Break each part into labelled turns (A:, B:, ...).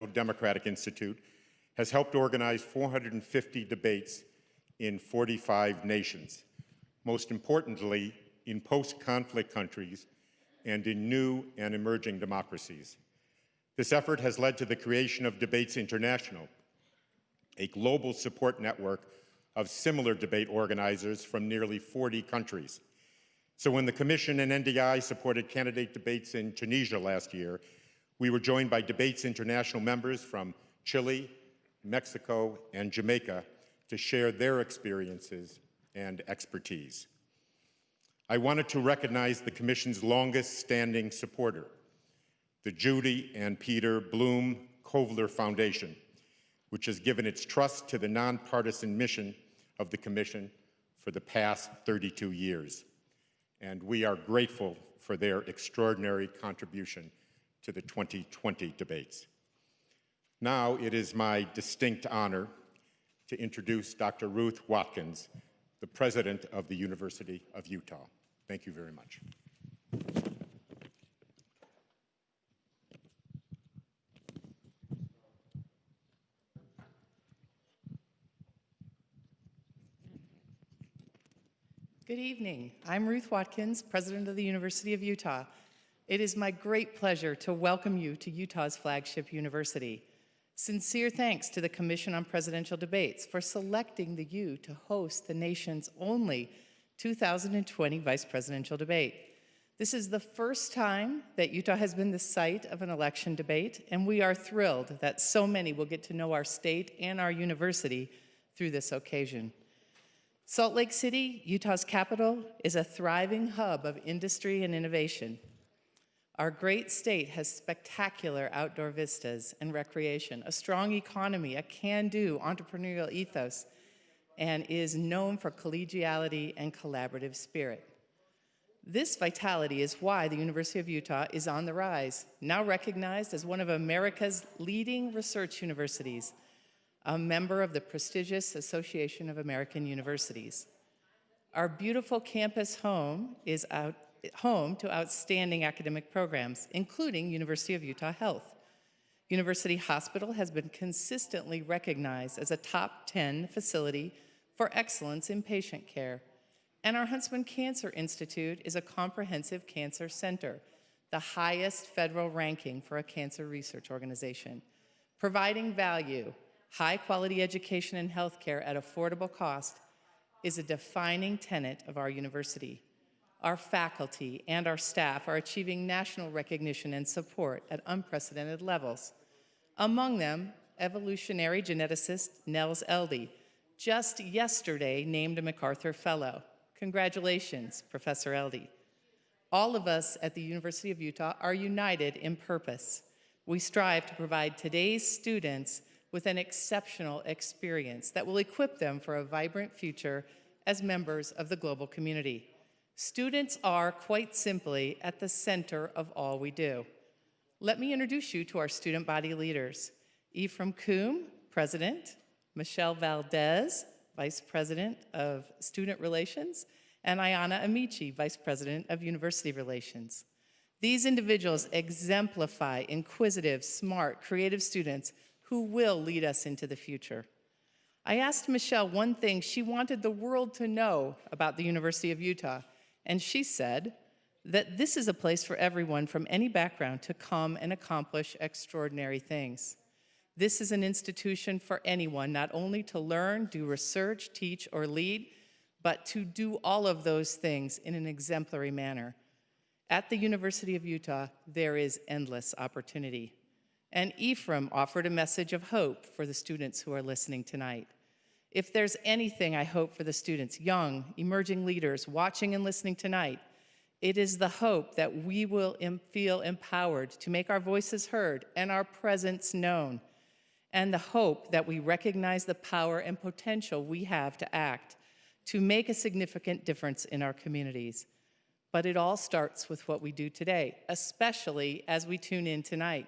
A: Democratic Institute has helped organize 450 debates in 45 nations, most importantly, in post-conflict countries and in new and emerging democracies. This effort has led to the creation of Debates International, a global support network of similar debate organizers from nearly 40 countries. So when the Commission and NDI supported candidate debates in Tunisia last year, we were joined by Debates International members from Chile, Mexico, and Jamaica to share their experiences and expertise. I wanted to recognize the Commission's longest-standing supporter, the Judy and Peter Bloom Kovler Foundation, which has given its trust to the nonpartisan mission of the Commission for the past 32 years. And we are grateful for their extraordinary contribution to the 2020 debates. Now it is my distinct honor to introduce Dr. Ruth Watkins, the president of the University of Utah. Thank you very much.
B: Good evening. I'm Ruth Watkins, president of the University of Utah. It is my great pleasure to welcome you to Utah's flagship university. Sincere thanks to the Commission on Presidential Debates for selecting the U to host the nation's only 2020 vice presidential debate. This is the first time that Utah has been the site of an election debate, and we are thrilled that so many will get to know our state and our university through this occasion. Salt Lake City, Utah's capital, is a thriving hub of industry and innovation. Our great state has spectacular outdoor vistas and recreation, a strong economy, a can-do entrepreneurial ethos, and is known for collegiality and collaborative spirit. This vitality is why the University of Utah is on the rise, now recognized as one of America's leading research universities, a member of the prestigious Association of American Universities. Our beautiful campus home is home to outstanding academic programs, including University of Utah Health. University Hospital has been consistently recognized as a top 10 facility for excellence in patient care. And our Huntsman Cancer Institute is a comprehensive cancer center, the highest federal ranking for a cancer research organization. Providing value, high-quality education and healthcare at affordable cost is a defining tenet of our university. Our faculty and our staff are achieving national recognition and support at unprecedented levels. Among them, evolutionary geneticist Nels Elde, just yesterday named a MacArthur Fellow. Congratulations, Professor Elde. All of us at the University of Utah are united in purpose. We strive to provide today's students with an exceptional experience that will equip them for a vibrant future as members of the global community. Students are, quite simply, at the center of all we do. Let me introduce you to our student body leaders. Ephraim Coombe, President, Michelle Valdez, Vice President of Student Relations, and Ayana Amici, Vice President of University Relations. These individuals exemplify inquisitive, smart, creative students who will lead us into the future. I asked Michelle one thing she wanted the world to know about the University of Utah, and she said that this is a place for everyone from any background to come and accomplish extraordinary things. This is an institution for anyone, not only to learn, do research, teach, or lead, but to do all of those things in an exemplary manner. At the University of Utah, there is endless opportunity. And Ephraim offered a message of hope for the students who are listening tonight. If there's anything I hope for the students, young, emerging leaders watching and listening tonight, it is the hope that we will feel empowered to make our voices heard and our presence known, and the hope that we recognize the power and potential we have to act, to make a significant difference in our communities. But it all starts with what we do today, especially as we tune in tonight.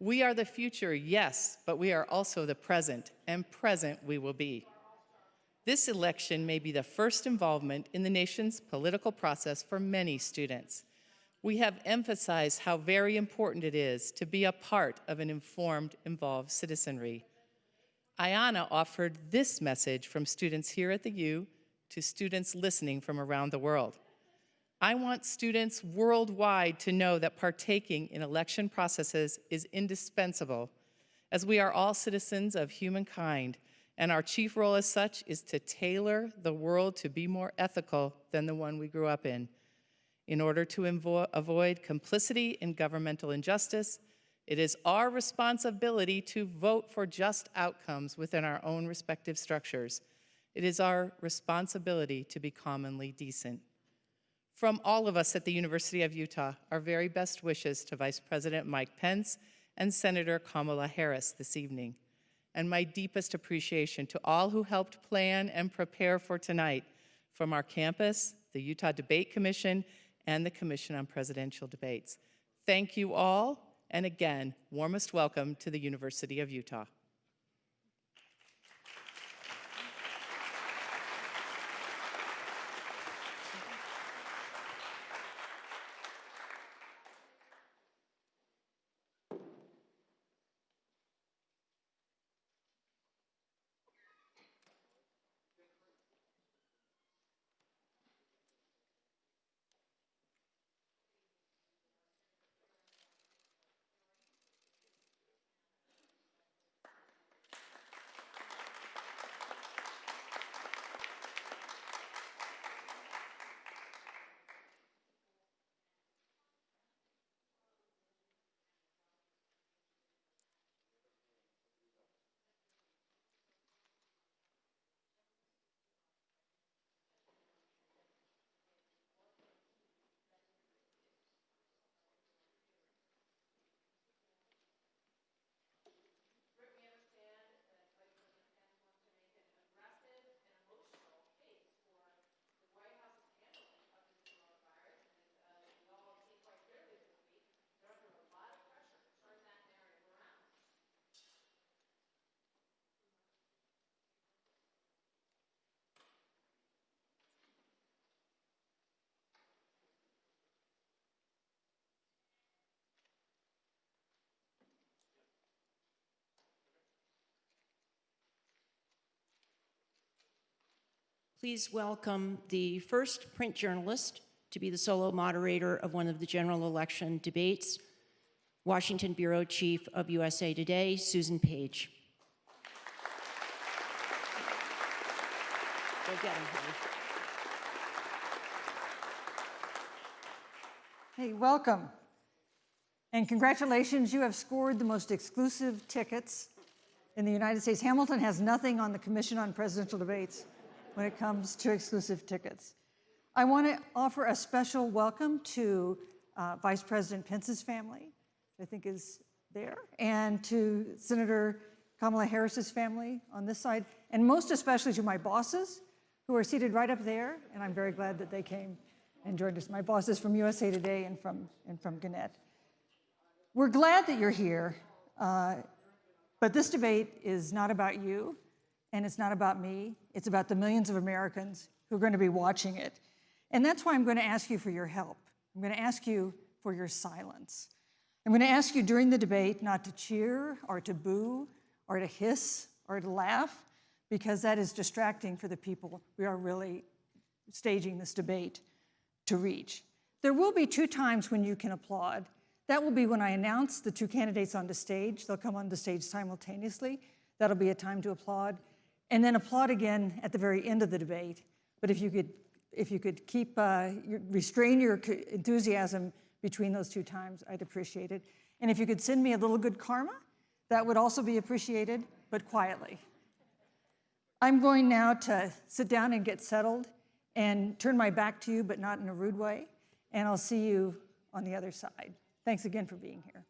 B: We are the future, yes, but we are also the present, and present we will be. This election may be the first involvement in the nation's political process for many students. We have emphasized how very important it is to be a part of an informed, involved citizenry. Ayanna offered this message from students here at the U to students listening from around the world. I want students worldwide to know that partaking in election processes is indispensable, as we are all citizens of humankind, and our chief role as such is to tailor the world to be more ethical than the one we grew up in. In order to avoid complicity in governmental injustice, it is our responsibility to vote for just outcomes within our own respective structures. It is our responsibility to be commonly decent. From all of us at the University of Utah, our very best wishes to Vice President Mike Pence and Senator Kamala Harris this evening, and my deepest appreciation to all who helped plan and prepare for tonight, from our campus, the Utah Debate Commission, and the Commission on Presidential Debates. Thank you all, and again, warmest welcome to the University of Utah.
C: Please welcome the first print journalist to be the solo moderator of one of the general election debates, Washington Bureau Chief of USA Today, Susan Page. Go get him, honey.
D: Hey, welcome. And congratulations, you have scored the most exclusive tickets in the United States. Hamilton has nothing on the Commission on Presidential Debates when it comes to exclusive tickets. I want to offer a special welcome to Vice President Pence's family, I think is there, and to Senator Kamala Harris's family on this side, and most especially to my bosses, who are seated right up there, and I'm very glad that they came and joined us. My bosses from USA Today and from Gannett. We're glad that you're here, but this debate is not about you, and it's not about me. It's about the millions of Americans who are going to be watching it. And that's why I'm going to ask you for your help. I'm going to ask you for your silence. I'm going to ask you during the debate not to cheer or to boo or to hiss or to laugh, because that is distracting for the people we are really staging this debate to reach. There will be 2 times when you can applaud. That will be when I announce the 2 candidates on the stage. They'll come on the stage simultaneously. That'll be a time to applaud. And then applaud again at the very end of the debate. But if you could keep restrain your enthusiasm between those 2 times, I'd appreciate it. And if you could send me a little good karma, that would also be appreciated, but quietly. I'm going now to sit down and get settled and turn my back to you, but not in a rude way. And I'll see you on the other side. Thanks again for being here.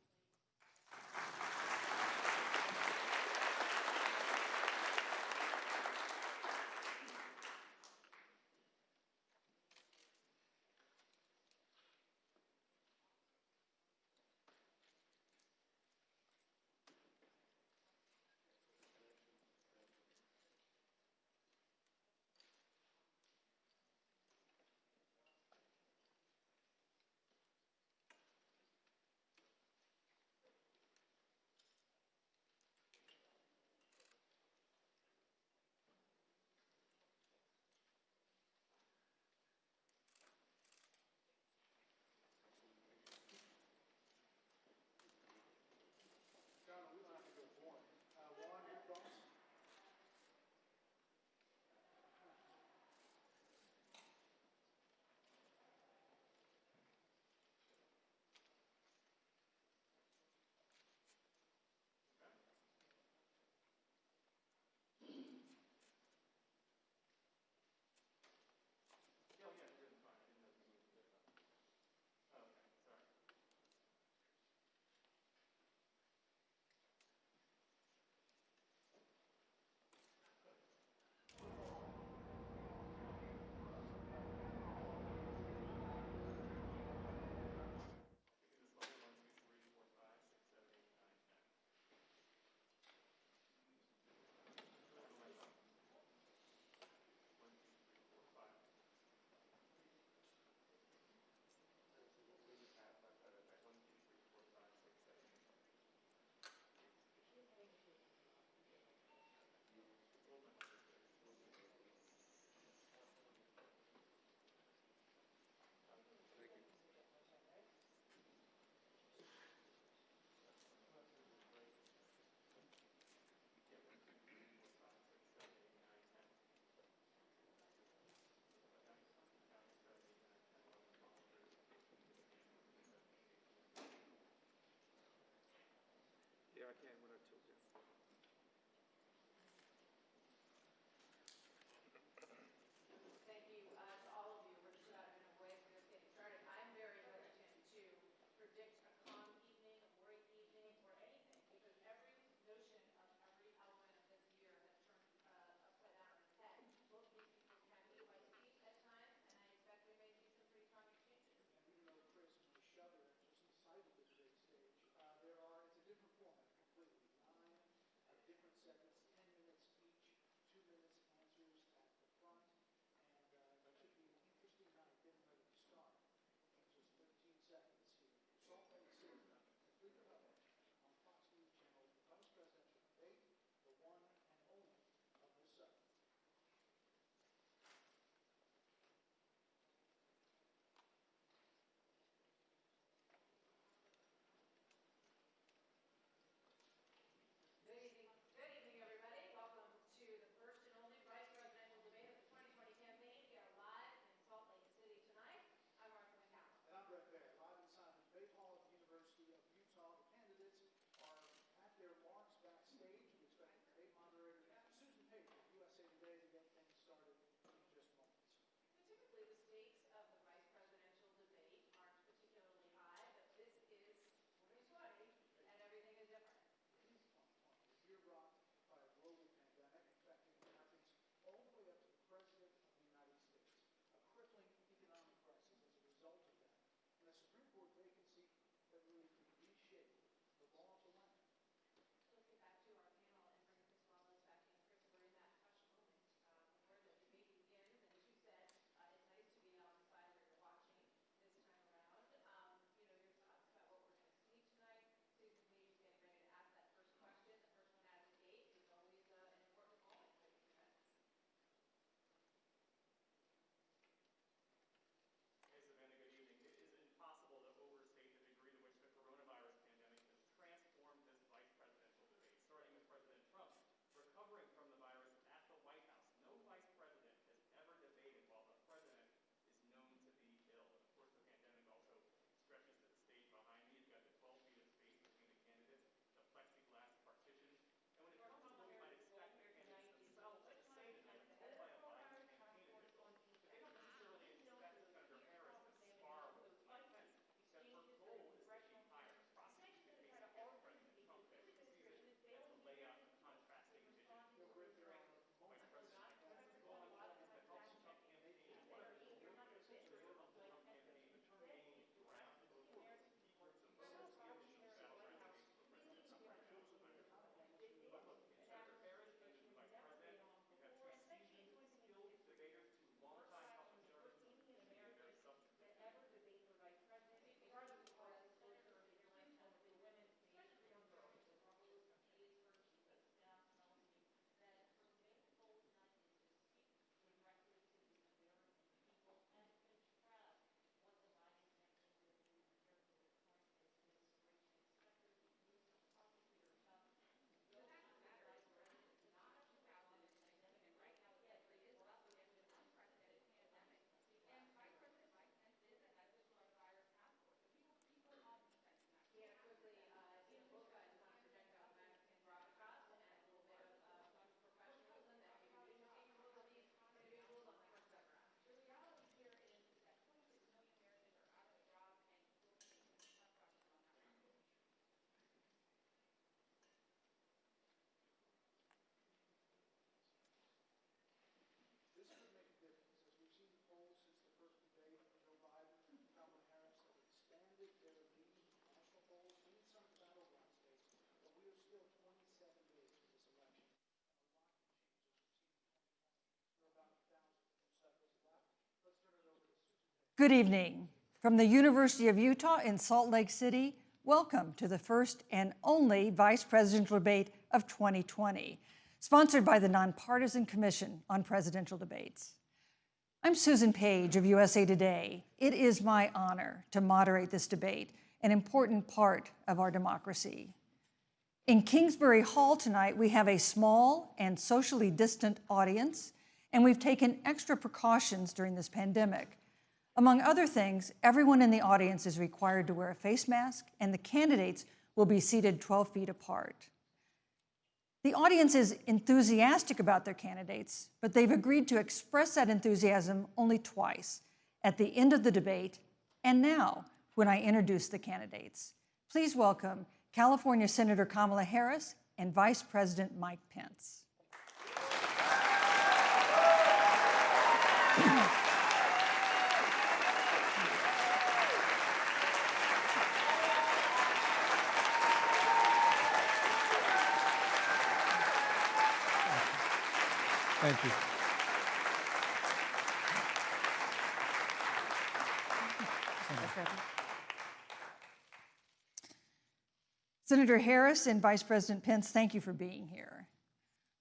D: Good evening. From the University of Utah in Salt Lake City, welcome to the first and only vice presidential debate of 2020, sponsored by the Nonpartisan Commission on Presidential Debates. I'm Susan Page of USA Today. It is my honor to moderate this debate, an important part of our democracy. In Kingsbury Hall tonight, we have a small and socially distant audience, and we've taken extra precautions during this pandemic. Among other things, everyone in the audience is required to wear a face mask, and the candidates will be seated 12 feet apart. The audience is enthusiastic about their candidates, but they've agreed to express that enthusiasm only twice, at the end of the debate and now when I introduce the candidates. Please welcome California Senator Kamala Harris and Vice President Mike Pence.
E: Thank you.
D: Senator Harris and Vice President Pence, thank you for being here.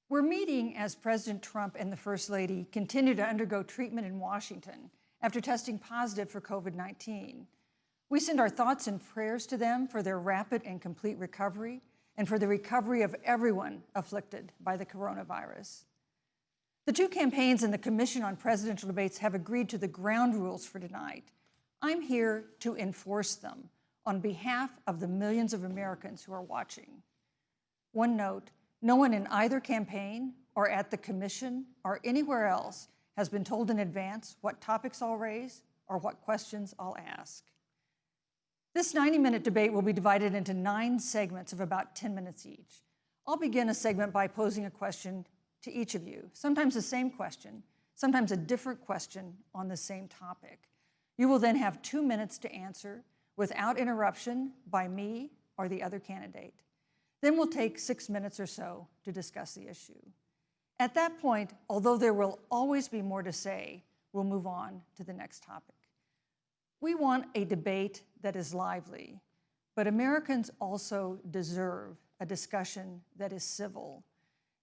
D: We're meeting as President Trump and the First Lady continue to undergo treatment in Washington after testing positive for COVID-19. We send our thoughts and prayers to them for their rapid and complete recovery and for the recovery of everyone afflicted by the coronavirus. The two campaigns and the Commission on Presidential Debates have agreed to the ground rules for tonight. I'm here to enforce them on behalf of the millions of Americans who are watching. One note, no one in either campaign or at the Commission or anywhere else has been told in advance what topics I'll raise or what questions I'll ask. This 90-minute debate will be divided into 9 segments of about 10 minutes each. I'll begin a segment by posing a question to each of you, sometimes the same question, sometimes a different question on the same topic. You will then have 2 minutes to answer without interruption by me or the other candidate. Then we'll take 6 minutes or so to discuss the issue. At that point, although there will always be more to say, we'll move on to the next topic. We want a debate that is lively, but Americans also deserve a discussion that is civil.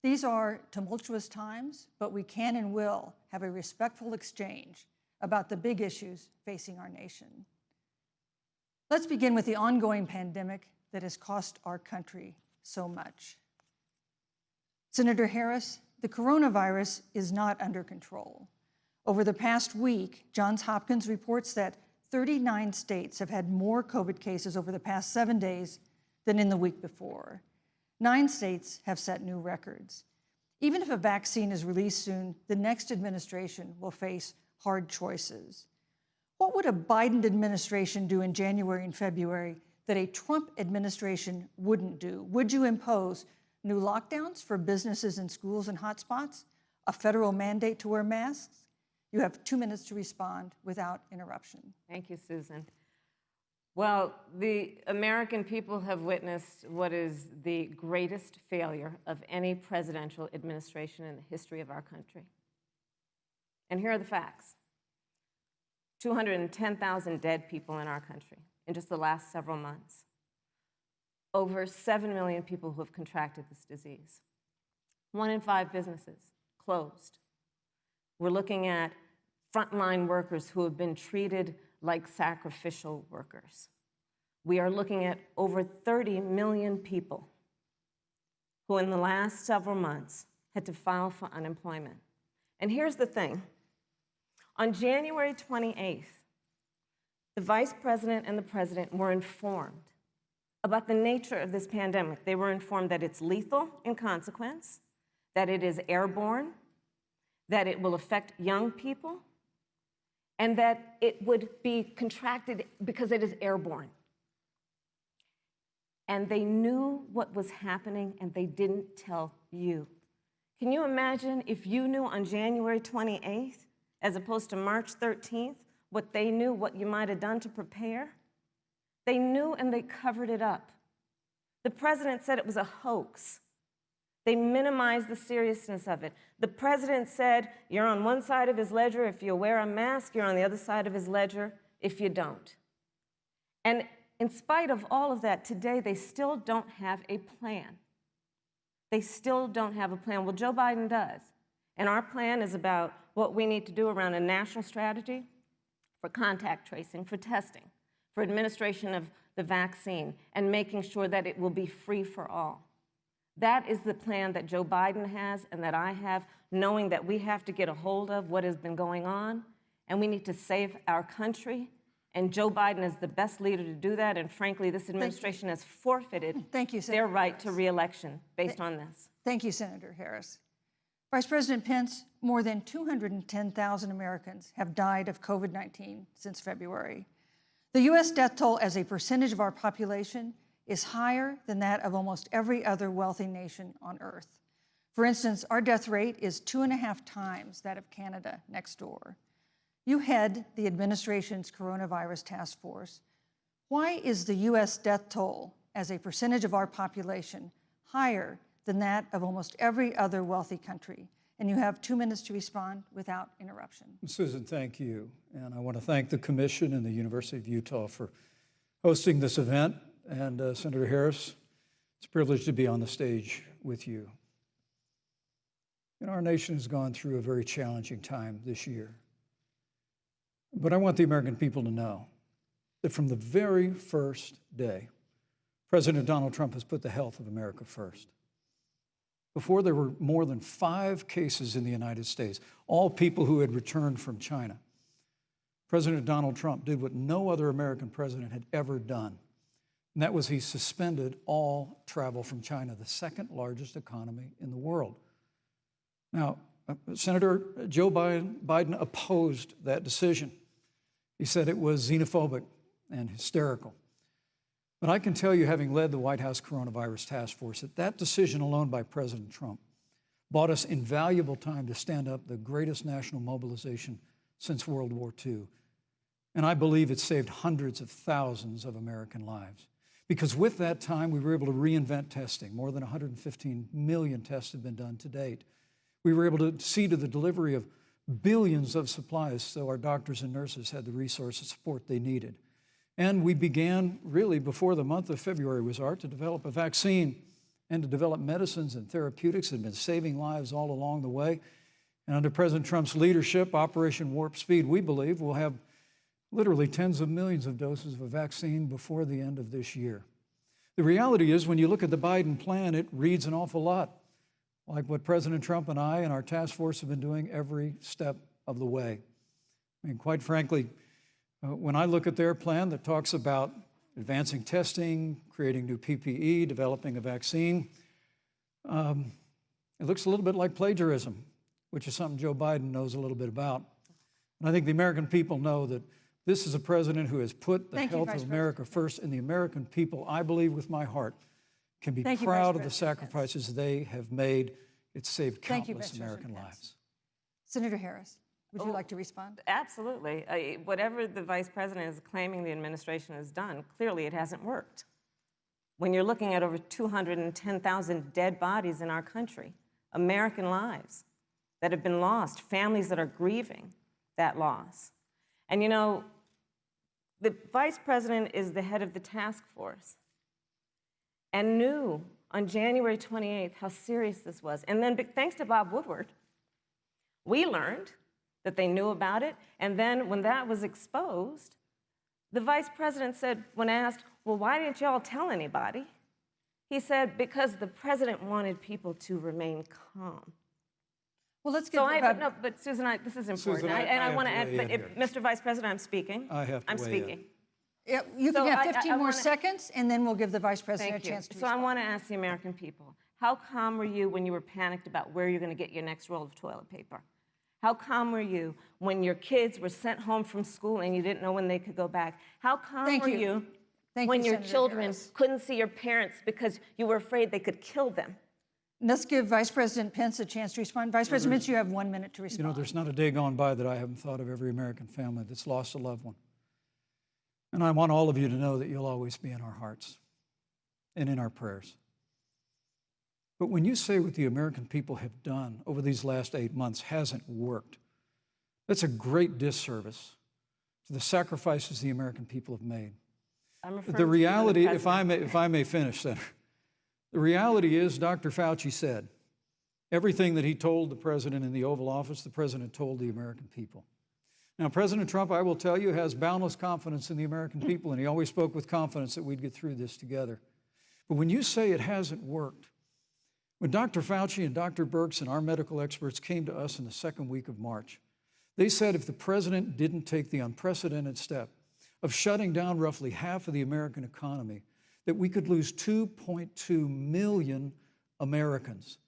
D: These are tumultuous times, but we can and will have a respectful exchange about the big issues facing our nation. Let's begin with the ongoing pandemic that has cost our country so much. Senator Harris, the coronavirus is not under control. Over the past week, Johns Hopkins reports that 39 states have had more COVID cases over the past 7 days than in the week before. 9 states have set new records. Even if a vaccine is released soon, the next administration will face hard choices. What would a Biden administration do in January and February that a Trump administration wouldn't do? Would you impose new lockdowns for businesses and schools and hotspots? A federal mandate to wear masks? You have 2 minutes to respond without interruption.
F: Thank you, Susan. Well, the American people have witnessed what is the greatest failure of any presidential administration in the history of our country. And here are the facts. 210,000 dead people in our country in just the last several months. Over 7 million people who have contracted this disease. 1 in 5 businesses closed. We're looking at frontline workers who have been treated like sacrificial workers. We are looking at over 30 million people who in the last several months had to file for unemployment. And here's the thing. On January 28th, the Vice President and the President were informed about the nature of this pandemic. They were informed that it's lethal in consequence, that it is airborne, that it will affect young people, and that it would be contracted because it is airborne. And they knew what was happening, and they didn't tell you. Can you imagine if you knew on January 28th, as opposed to March 13th, what they knew, what you might have done to prepare? They knew, and they covered it up. The president said it was a hoax. They minimize the seriousness of it. The president said, you're on one side of his ledger if you wear a mask, you're on the other side of his ledger if you don't. And in spite of all of that, today they still don't have a plan. They still don't have a plan. Well, Joe Biden does. And our plan is about what we need to do around a national strategy for contact tracing, for testing, for administration of the vaccine, and making sure that it will be free for all. That is the plan that Joe Biden has and that I have, knowing that we have to get a hold of what has been going on, and we need to save our country. And Joe Biden is the best leader to do that, and frankly, this administration has forfeited their right to re-election based on this.
D: Thank you, Senator Harris. Vice President Pence, more than 210,000 Americans have died of COVID-19 since February. The U.S. death toll as a percentage of our population is higher than that of almost every other wealthy nation on earth. For instance, our death rate is 2.5 times that of Canada next door. You head the administration's coronavirus task force. Why is the U.S. death toll as a percentage of our population higher than that of almost every other wealthy country? And you have 2 minutes to respond without interruption.
E: Susan, thank you. And I want to thank the Commission and the University of Utah for hosting this event. And Senator Harris, it's a privilege to be on the stage with you. You know, our nation has gone through a very challenging time this year. But I want the American people to know that from the very first day, President Donald Trump has put the health of America first. Before there were more than 5 cases in the United States, all people who had returned from China, President Donald Trump did what no other American president had ever done. And that was he suspended all travel from China, the second largest economy in the world. Now, Senator Joe Biden opposed that decision. He said it was xenophobic and hysterical. But I can tell you, having led the White House Coronavirus Task Force, that that decision alone by President Trump bought us invaluable time to stand up the greatest national mobilization since World War II. And I believe it saved hundreds of thousands of American lives. Because with that time, we were able to reinvent testing. More than 115 million tests have been done to date. We were able to see to the delivery of billions of supplies so our doctors and nurses had the resource and support they needed. And we began, really, before the month of February was out, to develop a vaccine and to develop medicines and therapeutics that have been saving lives all along the way. And under President Trump's leadership, Operation Warp Speed, we believe we'll have literally tens of millions of doses of a vaccine before the end of this year. The reality is, when you look at the Biden plan, it reads an awful lot like what President Trump and I and our task force have been doing every step of the way. I mean, quite frankly, when I look at their plan that talks about advancing testing, creating new PPE, developing a vaccine, it looks a little bit like plagiarism, which is something Joe Biden knows a little bit about. And I think the American people know that this is a president who has put the health of America first, and the American people, I believe with my heart, can be proud of the sacrifices they have made. It's saved countless American lives.
D: Senator Harris, would you like to respond?
F: Absolutely. Whatever the vice president is claiming the administration has done, clearly it hasn't worked. When you're looking at over 210,000 dead bodies in our country, American lives that have been lost, families that are grieving that loss. And you know, the vice president is the head of the task force and knew on January 28th how serious this was. And then thanks to Bob Woodward, we learned that they knew about it. And then when that was exposed, the vice president said, when asked, well, why didn't y'all tell anybody? He said, because the president wanted people to remain calm.
D: Well, let's get
F: no, but Susan, this is important. I want to add, but Mr. Vice President, I'm speaking. I'm speaking.
D: Yeah, you can have 15 more seconds, and then we'll give the Vice President a chance to respond.
F: So I want to ask the American people, how calm were you when you were panicked about where you're going to get your next roll of toilet paper? How calm were you when your kids were sent home from school and you didn't know when they could go back? How calm were you when your children couldn't see your parents because you were afraid they could kill them?
D: Let's give Vice President Pence a chance to respond. Vice President Pence, you have 1 minute to respond.
E: You know, there's not a day gone by that I haven't thought of every American family that's lost a loved one. And I want all of you to know that you'll always be in our hearts and in our prayers. But when you say what the American people have done over these last 8 months hasn't worked, that's a great disservice to the sacrifices the American people have made. The reality, if I may finish, Senator, the reality is Dr. Fauci said everything that he told the president in the Oval Office, the president told the American people. Now, President Trump, I will tell you, has boundless confidence in the American people, and he always spoke with confidence that we'd get through this together. But when you say it hasn't worked, when Dr. Fauci and Dr. Birx and our medical experts came to us in the second week of March, they said if the president didn't take the unprecedented step of shutting down roughly half of the American economy, that we could lose 2.2 million Americans.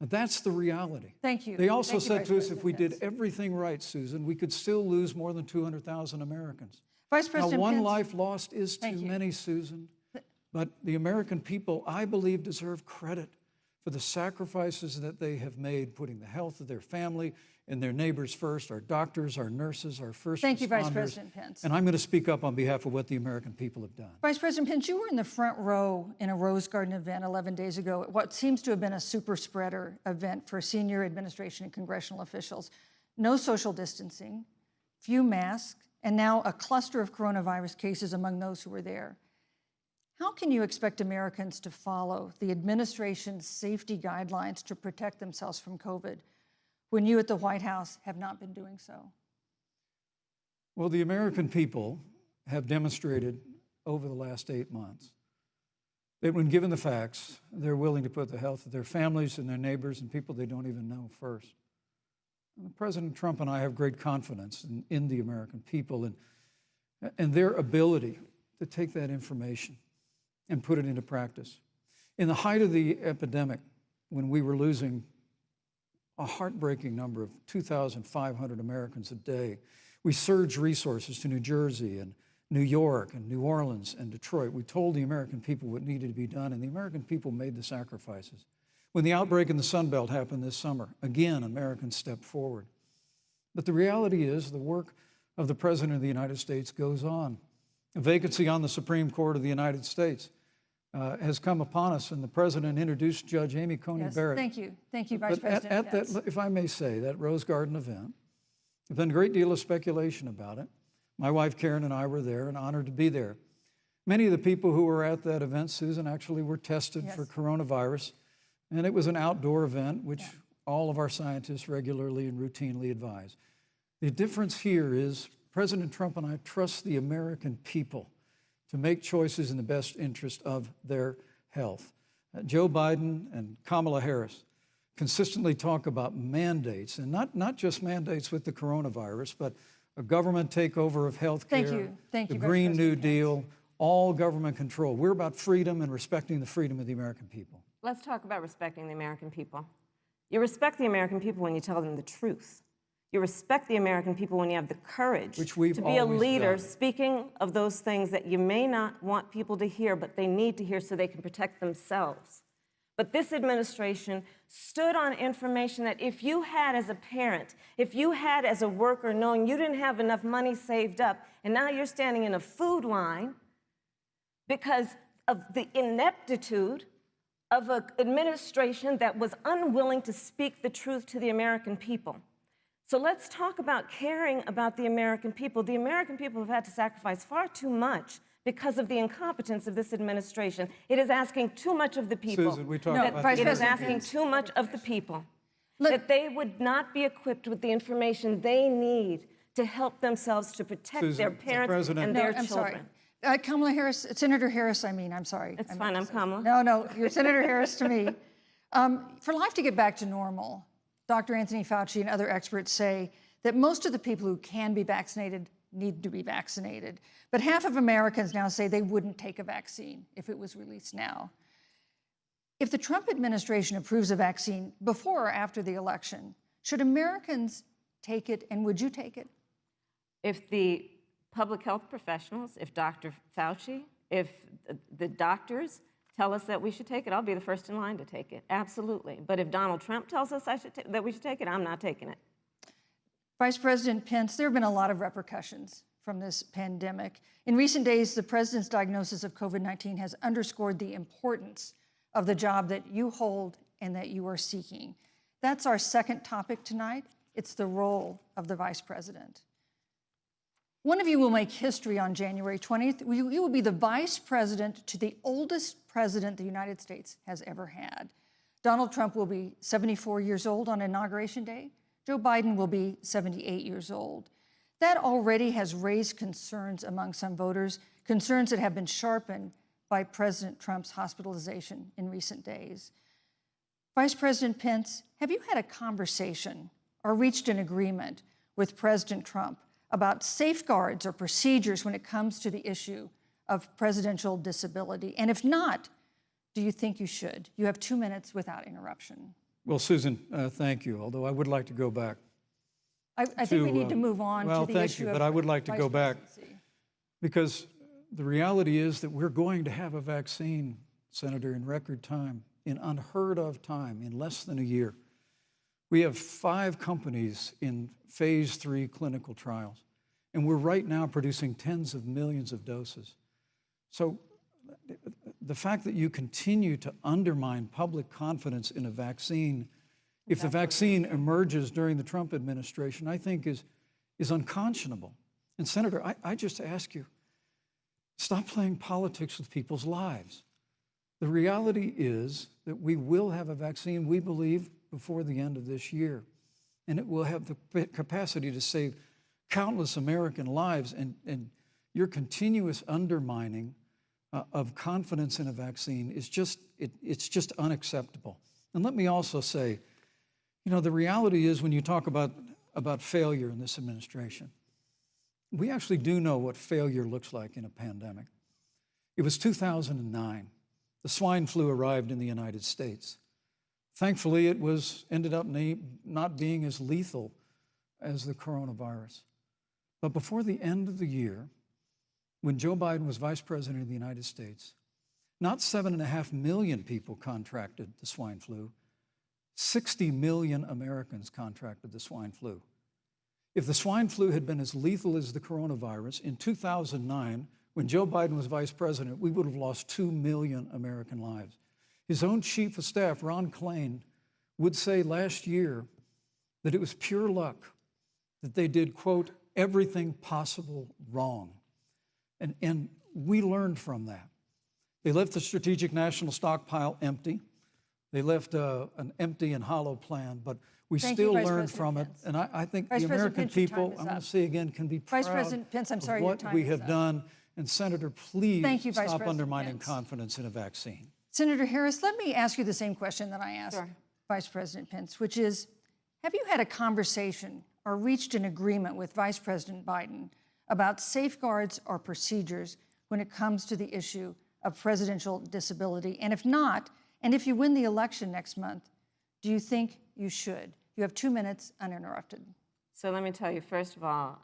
E: Now, that's the reality.
D: Thank you.
E: They also
D: Thank you,
E: said
D: Vice
E: to us,
D: President
E: if we did
D: Pence.
E: everything right, Susan, we could still lose more than 200,000 Americans.
D: Vice
E: Now,
D: President
E: one
D: Pence.
E: life lost is too many, Susan. But the American people, I believe, deserve credit for the sacrifices that they have made, putting the health of their family and their neighbors first, our doctors, our nurses, our first
D: Thank you, Vice
E: responders.
D: President Pence.
E: And I'm going to speak up on behalf of what the American people have done.
D: Vice President Pence, you were in the front row in a Rose Garden event 11 days ago at what seems to have been a super spreader event for senior administration and congressional officials. No social distancing, few masks, and now a cluster of coronavirus cases among those who were there. How can you expect Americans to follow the administration's safety guidelines to protect themselves from COVID when you at the White House have not been doing so?
E: Well, the American people have demonstrated over the last 8 months that when given the facts, they're willing to put the health of their families and their neighbors and people they don't even know first. And President Trump and I have great confidence in the American people and their ability to take that information and put it into practice. In the height of the epidemic, when we were losing a heartbreaking number of 2,500 Americans a day, we surged resources to New Jersey and New York and New Orleans and Detroit. We told the American people what needed to be done, and the American people made the sacrifices. When the outbreak in the Sun Belt happened this summer, again, Americans stepped forward. But the reality is the work of the President of the United States goes on. A vacancy on the Supreme Court of the United States has come upon us, and the President introduced Judge Amy Coney Barrett.
D: Thank you. Thank you, Vice
E: But
D: President
E: at
D: Pence.
E: that, if I may say, that Rose Garden event, there's been a great deal of speculation about it. My wife Karen and I were there and honored to be there. Many of the people who were at that event, Susan, actually were tested for coronavirus, and it was an outdoor event, which all of our scientists regularly and routinely advise. The difference here is President Trump and I trust the American people to make choices in the best interest of their health. Joe Biden and Kamala Harris consistently talk about mandates, and not just mandates with the coronavirus, but a government takeover of health care,
D: Thank you,
E: the
D: Vice
E: Green New
D: President Pence.
E: Deal, all government control. We're about freedom and respecting the freedom of the American people.
F: Let's talk about respecting the American people. You respect the American people when you tell them the truth. You respect the American people when you have the courage
E: Which we've
F: to be a
E: always
F: leader
E: done.
F: speaking of those things that you may not want people to hear, but they need to hear so they can protect themselves. But this administration stood on information that if you had as a parent, if you had as a worker knowing you didn't have enough money saved up, and now you're standing in a food line because of the ineptitude of an administration that was unwilling to speak the truth to the American people. So let's talk about caring about the American people. The American people have had to sacrifice far too much because of the incompetence of this administration. It is asking too much of the people.
E: Susan, we talked
D: No,
E: about
D: Vice
F: It is
D: President
F: asking
D: Pence.
F: too much of the people.
D: Look-
F: That they would not be equipped with the information they need to help themselves to protect
E: Susan,
F: their
E: the
F: parents
E: President-
F: and
D: No,
F: their
D: I'm
F: children.
D: sorry. Kamala Harris, Senator Harris, I'm sorry.
F: It's
D: I
F: fine,
D: meant
F: I'm
D: to say-
F: Kamala.
D: No, you're Senator Harris to me. For life to get back to normal, Dr. Anthony Fauci and other experts say that most of the people who can be vaccinated need to be vaccinated. But half of Americans now say they wouldn't take a vaccine if it was released now. If the Trump administration approves a vaccine before or after the election, should Americans take it, and would you take it?
F: If the public health professionals, if Dr. Fauci, if the doctors tell us that we should take it, I'll be the first in line to take it, absolutely. But if Donald Trump tells us that we should take it, I'm not taking it.
D: Vice President Pence, there have been a lot of repercussions from this pandemic. In recent days, the president's diagnosis of COVID-19 has underscored the importance of the job that you hold and that you are seeking. That's our second topic tonight. It's the role of the vice president. One of you will make history on January 20th. You will be the vice president to the oldest president the United States has ever had. Donald Trump will be 74 years old on Inauguration Day. Joe Biden will be 78 years old. That already has raised concerns among some voters, concerns that have been sharpened by President Trump's hospitalization in recent days. Vice President Pence, have you had a conversation or reached an agreement with President Trump about safeguards or procedures when it comes to the issue of presidential disability? And if not, do you think you should? You have 2 minutes without interruption.
E: Well, Susan, thank you, although I would like to go back.
D: I think we need to move on to the issue
E: Well, thank you, but I would like to go back because the reality is that we're going to have a vaccine, Senator, in record time, in unheard of time, in less than a year. We have 5 companies in phase 3 clinical trials, and we're right now producing tens of millions of doses. So the fact that you continue to undermine public confidence in a vaccine, if the vaccine emerges during the Trump administration, I think is unconscionable. And Senator, I just ask you, stop playing politics with people's lives. The reality is that we will have a vaccine, we believe, before the end of this year. And it will have the capacity to save countless American lives. And your continuous undermining of confidence in a vaccine is just, it's just unacceptable. And let me also say, you know, the reality is when you talk about failure in this administration, we actually do know what failure looks like in a pandemic. It was 2009. The swine flu arrived in the United States. Thankfully, it ended up not being as lethal as the coronavirus. But before the end of the year, when Joe Biden was vice president of the United States, not 7.5 million people contracted the swine flu, 60 million Americans contracted the swine flu. If the swine flu had been as lethal as the coronavirus, in 2009, when Joe Biden was vice president, we would have lost 2 million American lives. His own chief of staff, Ron Klain, would say last year that it was pure luck that they did, quote, everything possible wrong. And we learned from that. They left the strategic national stockpile empty. They left an empty and hollow plan, but we still learned from it. And I think the American people, I'm going to say again, can be proud of what we have done. And Senator, please stop undermining confidence in a vaccine.
D: Senator Harris, let me ask you the same question that I asked Vice President Pence, which is, have you had a conversation or reached an agreement with Vice President Biden about safeguards or procedures when it comes to the issue of presidential disability? And if not, and if you win the election next month, do you think you should? You have 2 minutes uninterrupted.
F: So let me tell you, first of all,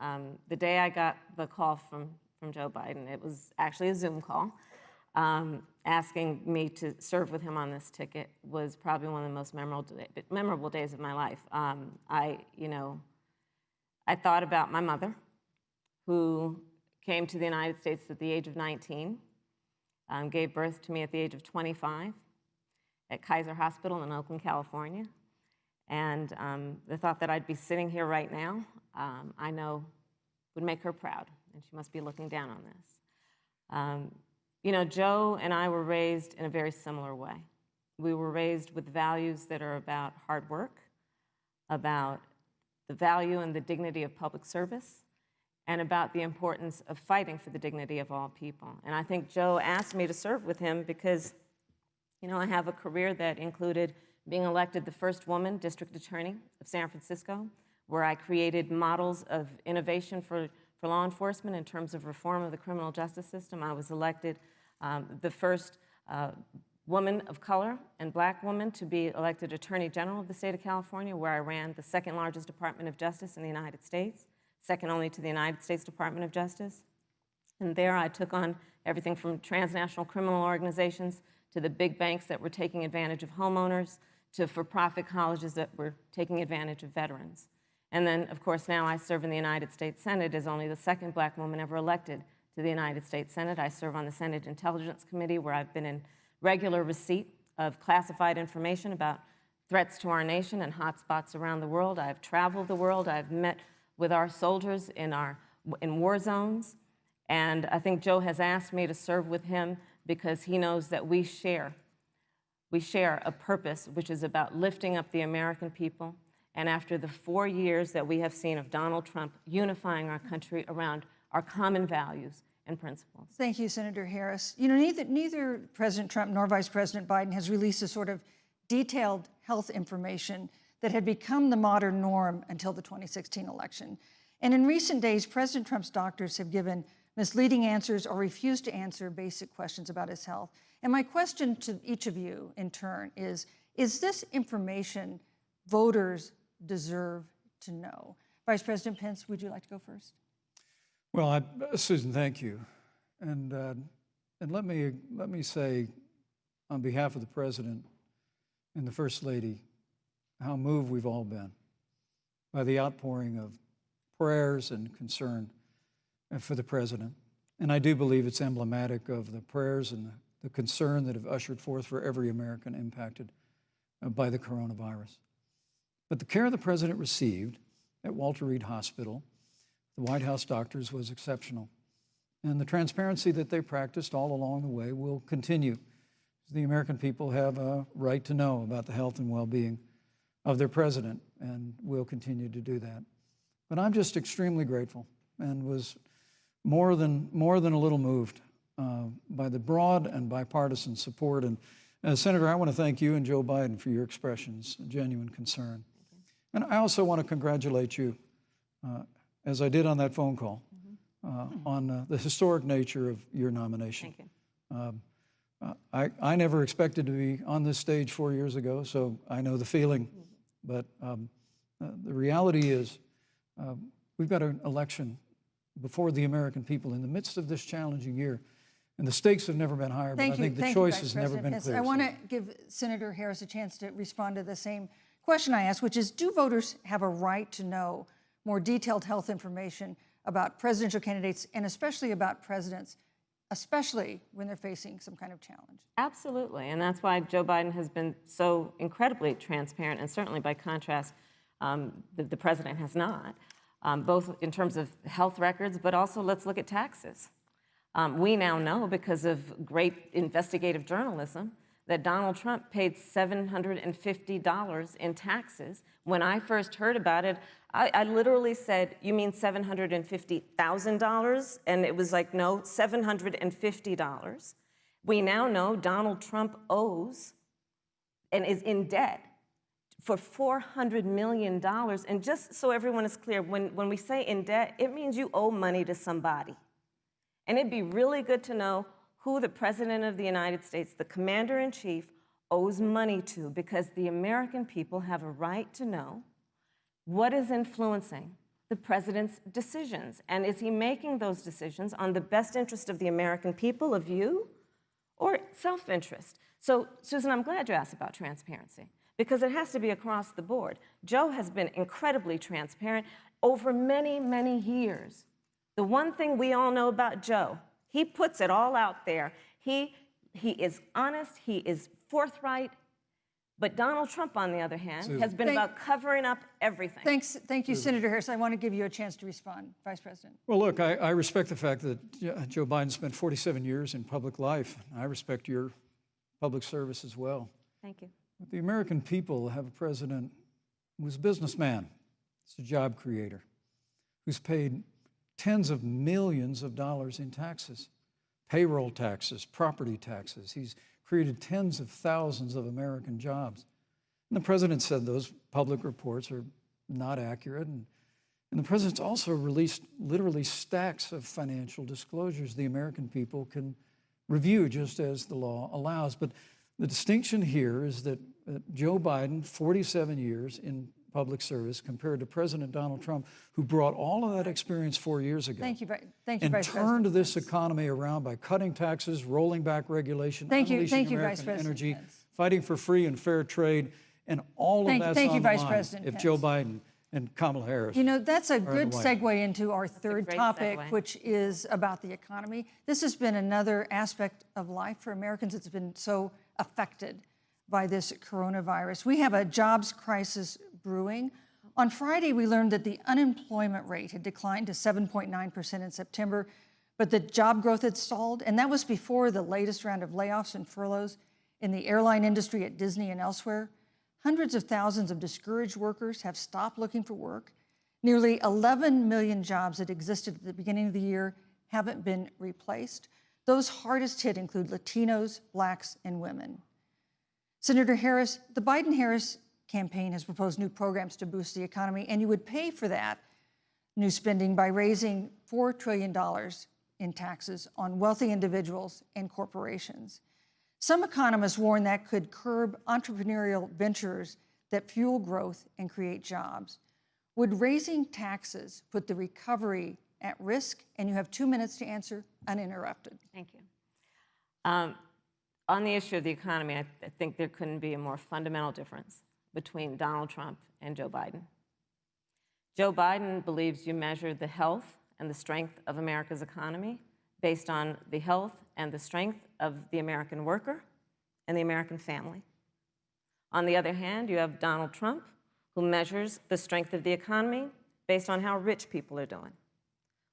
F: the day I got the call from Joe Biden, it was actually a Zoom call, asking me to serve with him on this ticket was probably one of the most memorable days of my life. I thought about my mother, who came to the United States at the age of 19, gave birth to me at the age of 25 at Kaiser Hospital in Oakland, California. And the thought that I'd be sitting here right now, I know would make her proud, and she must be looking down on this. You know, Joe and I were raised in a very similar way. We were raised with values that are about hard work, about the value and the dignity of public service, and about the importance of fighting for the dignity of all people. And I think Joe asked me to serve with him because, you know, I have a career that included being elected the first woman district attorney of San Francisco, where I created models of innovation for law enforcement in terms of reform of the criminal justice system. I was elected the first woman of color and black woman to be elected Attorney General of the state of California, where I ran the second largest Department of Justice in the United States, second only to the United States Department of Justice. And there I took on everything from transnational criminal organizations to the big banks that were taking advantage of homeowners, to for-profit colleges that were taking advantage of veterans. And then, of course, now I serve in the United States Senate as only the second black woman ever elected to the United States Senate. I serve on the Senate Intelligence Committee, where I've been in regular receipt of classified information about threats to our nation and hotspots around the world. I've traveled the world. I've met with our soldiers in war zones. And I think Joe has asked me to serve with him because he knows that we share a purpose which is about lifting up the American people. And after the 4 years that we have seen of Donald Trump unifying our country around our common values and principles.
D: Thank you, Senator Harris. You know, neither President Trump nor Vice President Biden has released a sort of detailed health information that had become the modern norm until the 2016 election. And in recent days, President Trump's doctors have given misleading answers or refused to answer basic questions about his health. And my question to each of you in turn is this information voters deserve to know? Vice President Pence, would you like to go first?
E: Well, Susan, thank you. And let me say, on behalf of the President and the First Lady, how moved we've all been by the outpouring of prayers and concern for the President. And I do believe it's emblematic of the prayers and the concern that have ushered forth for every American impacted by the coronavirus. But the care the President received at Walter Reed Hospital, the White House doctors, was exceptional. And the transparency that they practiced all along the way will continue. The American people have a right to know about the health and well-being of their President, and will continue to do that. But I'm just extremely grateful and was more than a little moved by the broad and bipartisan support. And Senator, I want to thank you and Joe Biden for your expressions of genuine concern. And I also want to congratulate you, as I did on that phone call, on the historic nature of your nomination.
F: Thank you.
E: I never expected to be on this stage 4 years ago, so I know the feeling. But the reality is we've got an election before the American people in the midst of this challenging year. And the stakes have never been higher, but I think the choice has never been clearer.
D: I want to give Senator Harris a chance to respond to the same question I asked, which is, do voters have a right to know more detailed health information about presidential candidates and especially about presidents, especially when they're facing some kind of challenge?
F: Absolutely, and that's why Joe Biden has been so incredibly transparent, and certainly by contrast, the president has not, both in terms of health records, but also let's look at taxes. We now know, because of great investigative journalism, that Donald Trump paid $750 in taxes. When I first heard about it, I literally said, "You mean $750,000? And it was like, no, $750. We now know Donald Trump owes and is in debt for $400 million. And just so everyone is clear, when we say in debt, it means you owe money to somebody. And it'd be really good to know who the President of the United States, the Commander-in-Chief, owes money to, because the American people have a right to know what is influencing the President's decisions. And is he making those decisions on the best interest of the American people, of you, or self-interest? So, Susan, I'm glad you asked about transparency, because it has to be across the board. Joe has been incredibly transparent over many, many years. The one thing we all know about Joe, he puts it all out there. He is honest, he is forthright. But Donald Trump, on the other hand, has been about covering up everything.
D: Thank you, Senator Harris. I want to give you a chance to respond, Vice President.
E: Well, look, I respect the fact that Joe Biden spent 47 years in public life. I respect your public service as well.
F: Thank you.
E: But the American people have a president who's a businessman, he's a job creator, who's paid tens of millions of dollars in taxes, payroll taxes, property taxes. He's created tens of thousands of American jobs. And the president said those public reports are not accurate. And the president's also released literally stacks of financial disclosures the American people can review just as the law allows. But the distinction here is that Joe Biden, 47 years in public service, compared to President Donald Trump, who brought all of that experience 4 years ago.
D: Thank you, Vice
E: and
D: President.
E: turned this economy around by cutting taxes, rolling back regulation, unleashing American energy, fighting for free and fair trade, and all of that's on the line if Joe Biden and Kamala Harris.
D: You know, that's a good segue into our third topic, which is about the economy. This has been another aspect of life for Americans that's been so affected by this coronavirus. We have a jobs crisis brewing. On Friday, we learned that the unemployment rate had declined to 7.9% in September, but the job growth had stalled, and that was before the latest round of layoffs and furloughs in the airline industry at Disney and elsewhere. Hundreds of thousands of discouraged workers have stopped looking for work. Nearly 11 million jobs that existed at the beginning of the year haven't been replaced. Those hardest hit include Latinos, Blacks, and women. Senator Harris, the Biden-Harris campaign has proposed new programs to boost the economy, and you would pay for that new spending by raising $4 trillion in taxes on wealthy individuals and corporations. Some economists warn that could curb entrepreneurial ventures that fuel growth and create jobs. Would raising taxes put the recovery at risk? And you have 2 minutes to answer uninterrupted.
F: Thank you. On the issue of the economy, I think there couldn't be a more fundamental difference between Donald Trump and Joe Biden. Joe Biden believes you measure the health and the strength of America's economy based on the health and the strength of the American worker and the American family. On the other hand, you have Donald Trump, who measures the strength of the economy based on how rich people are doing,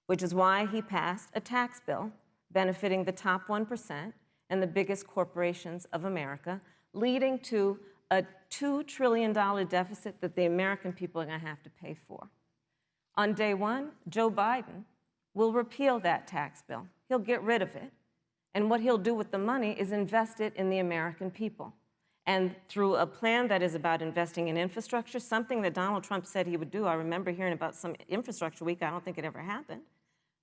F: which is why he passed a tax bill benefiting the top 1% and the biggest corporations of America, leading to a $2 trillion deficit that the American people are going to have to pay for. On day one, Joe Biden will repeal that tax bill. He'll get rid of it. And what he'll do with the money is invest it in the American people. And through a plan that is about investing in infrastructure, something that Donald Trump said he would do. I remember hearing about some infrastructure week. I don't think it ever happened.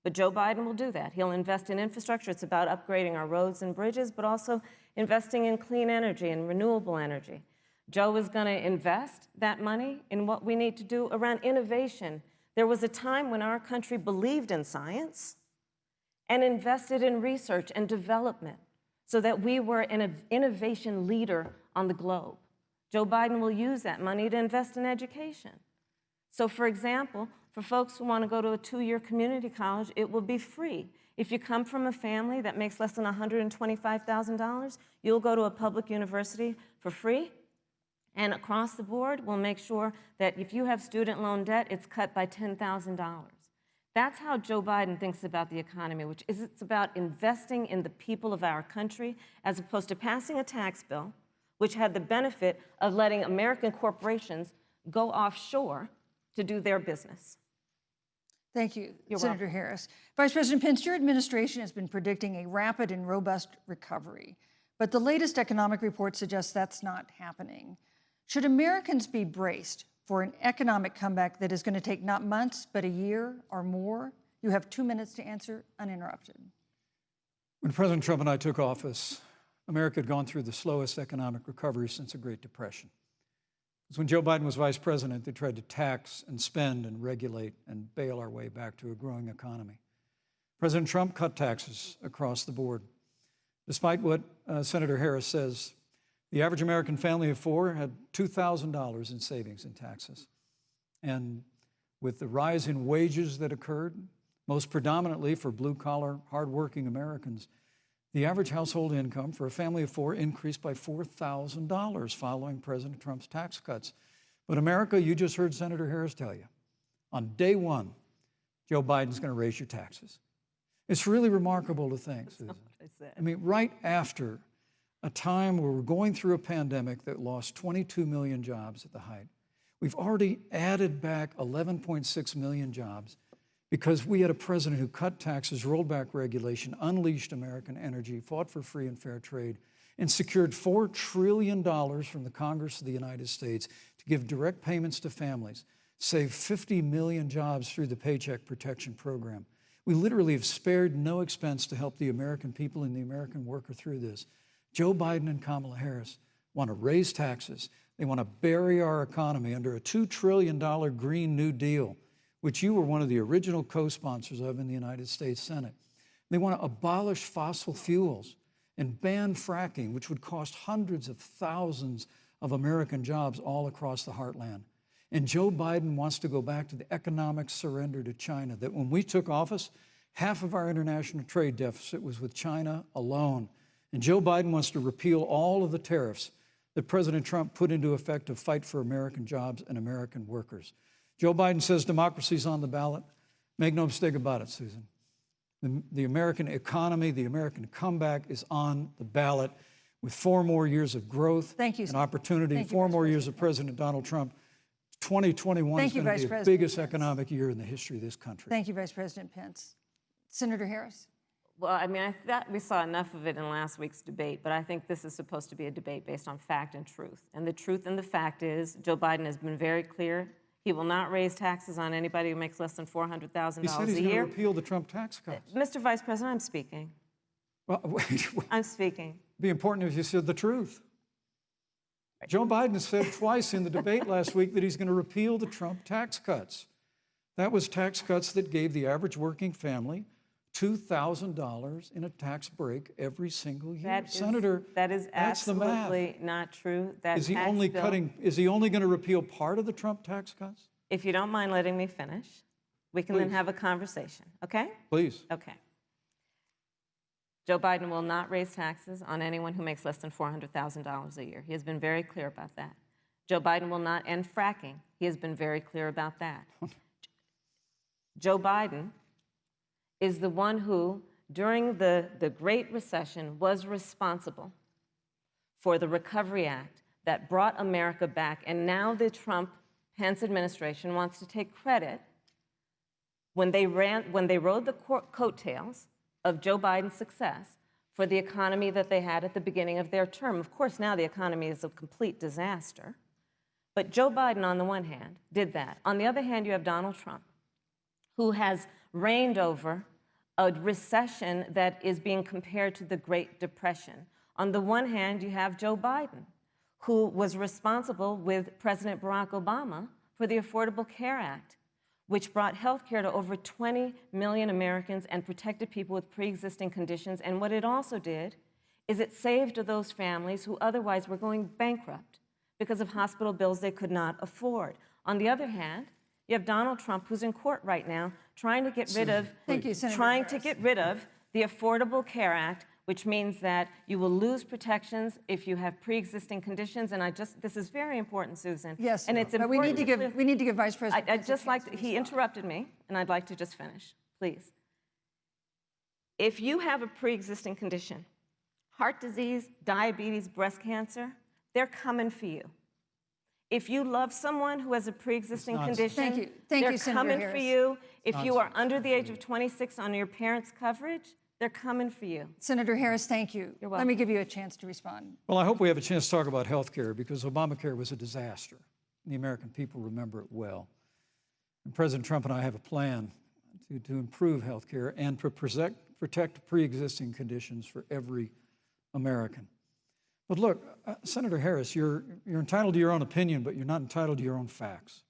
F: But Joe Biden will do that. He'll invest in infrastructure. It's about upgrading our roads and bridges, but also investing in clean energy and renewable energy. Joe is going to invest that money in what we need to do around innovation. There was a time when our country believed in science and invested in research and development so that we were an innovation leader on the globe. Joe Biden will use that money to invest in education. So, for example, for folks who want to go to a 2-year community college, it will be free. If you come from a family that makes less than $125,000, you'll go to a public university for free. And across the board, we'll make sure that if you have student loan debt, it's cut by $10,000. That's how Joe Biden thinks about the economy, which is it's about investing in the people of our country as opposed to passing a tax bill, which had the benefit of letting American corporations go offshore to do their business.
D: Thank you,
F: You're
D: Senator
F: welcome.
D: Harris. Vice President Pence, your administration has been predicting a rapid and robust recovery, but the latest economic report suggests that's not happening. Should Americans be braced for an economic comeback that is going to take not months, but a year or more? You have 2 minutes to answer uninterrupted.
E: When President Trump and I took office, America had gone through the slowest economic recovery since the Great Depression. Because when Joe Biden was vice president, they tried to tax and spend and regulate and bail our way back to a growing economy. President Trump cut taxes across the board. Despite what Senator Harris says, the average American family of 4 had $2,000 in savings in taxes. And with the rise in wages that occurred, most predominantly for blue-collar, hardworking Americans, the average household income for a family of 4 increased by $4,000 following President Trump's tax cuts. But America, you just heard Senator Harris tell you, on day one, Joe Biden's going to raise your taxes. It's really remarkable to think, Susan. I mean, right after a time where we're going through a pandemic that lost 22 million jobs at the height, we've already added back 11.6 million jobs because we had a president who cut taxes, rolled back regulation, unleashed American energy, fought for free and fair trade, and secured $4 trillion from the Congress of the United States to give direct payments to families, saved 50 million jobs through the Paycheck Protection Program. We literally have spared no expense to help the American people and the American worker through this. Joe Biden and Kamala Harris want to raise taxes. They want to bury our economy under a $2 trillion Green New Deal, which you were one of the original co-sponsors of in the United States Senate. They want to abolish fossil fuels and ban fracking, which would cost hundreds of thousands of American jobs all across the heartland. And Joe Biden wants to go back to the economic surrender to China, that when we took office, half of our international trade deficit was with China alone. And Joe Biden wants to repeal all of the tariffs that President Trump put into effect to fight for American jobs and American workers. Joe Biden says democracy's on the ballot. Make no mistake about it, Susan. The American economy, the American comeback is on the ballot with 4 more years of growth and opportunity, 4 more years of President Donald Trump. 2021 is going to be the biggest economic year in the history of this country.
D: Thank you, Vice President Pence. Senator Harris.
F: Well, I mean, I thought we saw enough of it in last week's debate, but I think this is supposed to be a debate based on fact and truth. And the truth and the fact is Joe Biden has been very clear. He will not raise taxes on anybody who makes less than $400,000 a year.
E: He said he's going to repeal the Trump tax cuts.
F: Mr. Vice President, I'm speaking.
E: Well, wait.
F: I'm speaking.
E: It'd be important if you said the truth. Joe Biden said twice in the debate last week that he's going to repeal the Trump tax cuts. That was tax cuts that gave the average working family $2,000 in a tax break every single year. Senator,
F: that is absolutely not true.
E: Is he only going to repeal part of the Trump tax cuts?
F: If you don't mind letting me finish, we can then have a conversation, okay?
E: Please.
F: Okay. Joe Biden will not raise taxes on anyone who makes less than $400,000 a year. He has been very clear about that. Joe Biden will not end fracking. He has been very clear about that. Joe Biden is the one who, during the Great Recession, was responsible for the Recovery Act that brought America back. And now the Trump-Pence administration wants to take credit when they rode the coattails of Joe Biden's success for the economy that they had at the beginning of their term. Of course, now the economy is a complete disaster. But Joe Biden, on the one hand, did that. On the other hand, you have Donald Trump, who has reigned over a recession that is being compared to the Great Depression. On the one hand, you have Joe Biden, who was responsible with President Barack Obama for the Affordable Care Act, which brought health care to over 20 million Americans and protected people with pre-existing conditions. And what it also did is it saved those families who otherwise were going bankrupt because of hospital bills they could not afford. On the other hand, you have Donald Trump, who's in court right now, trying to get rid of the Affordable Care Act, which means that you will lose protections if you have pre-existing conditions. And this is very important, Susan.
D: Yes,
F: and it's
D: but we need to give Vice President.
F: He interrupted me, and I'd like to just finish, please. If you have a pre-existing condition, heart disease, diabetes, breast cancer, they're coming for you. If you love someone who has a pre-existing condition, they're coming for you. If you are under the age of 26 on your parents' coverage, they're coming for you.
D: Senator Harris, thank you.
F: You're welcome.
D: Let me give you a chance to respond.
E: Well, I hope we have a chance to talk about health care because Obamacare was a disaster. The American people remember it well. And President Trump and I have a plan to improve health care and to protect pre-existing conditions for every American. But look, Senator Harris, you're entitled to your own opinion, but you're not entitled to your own facts.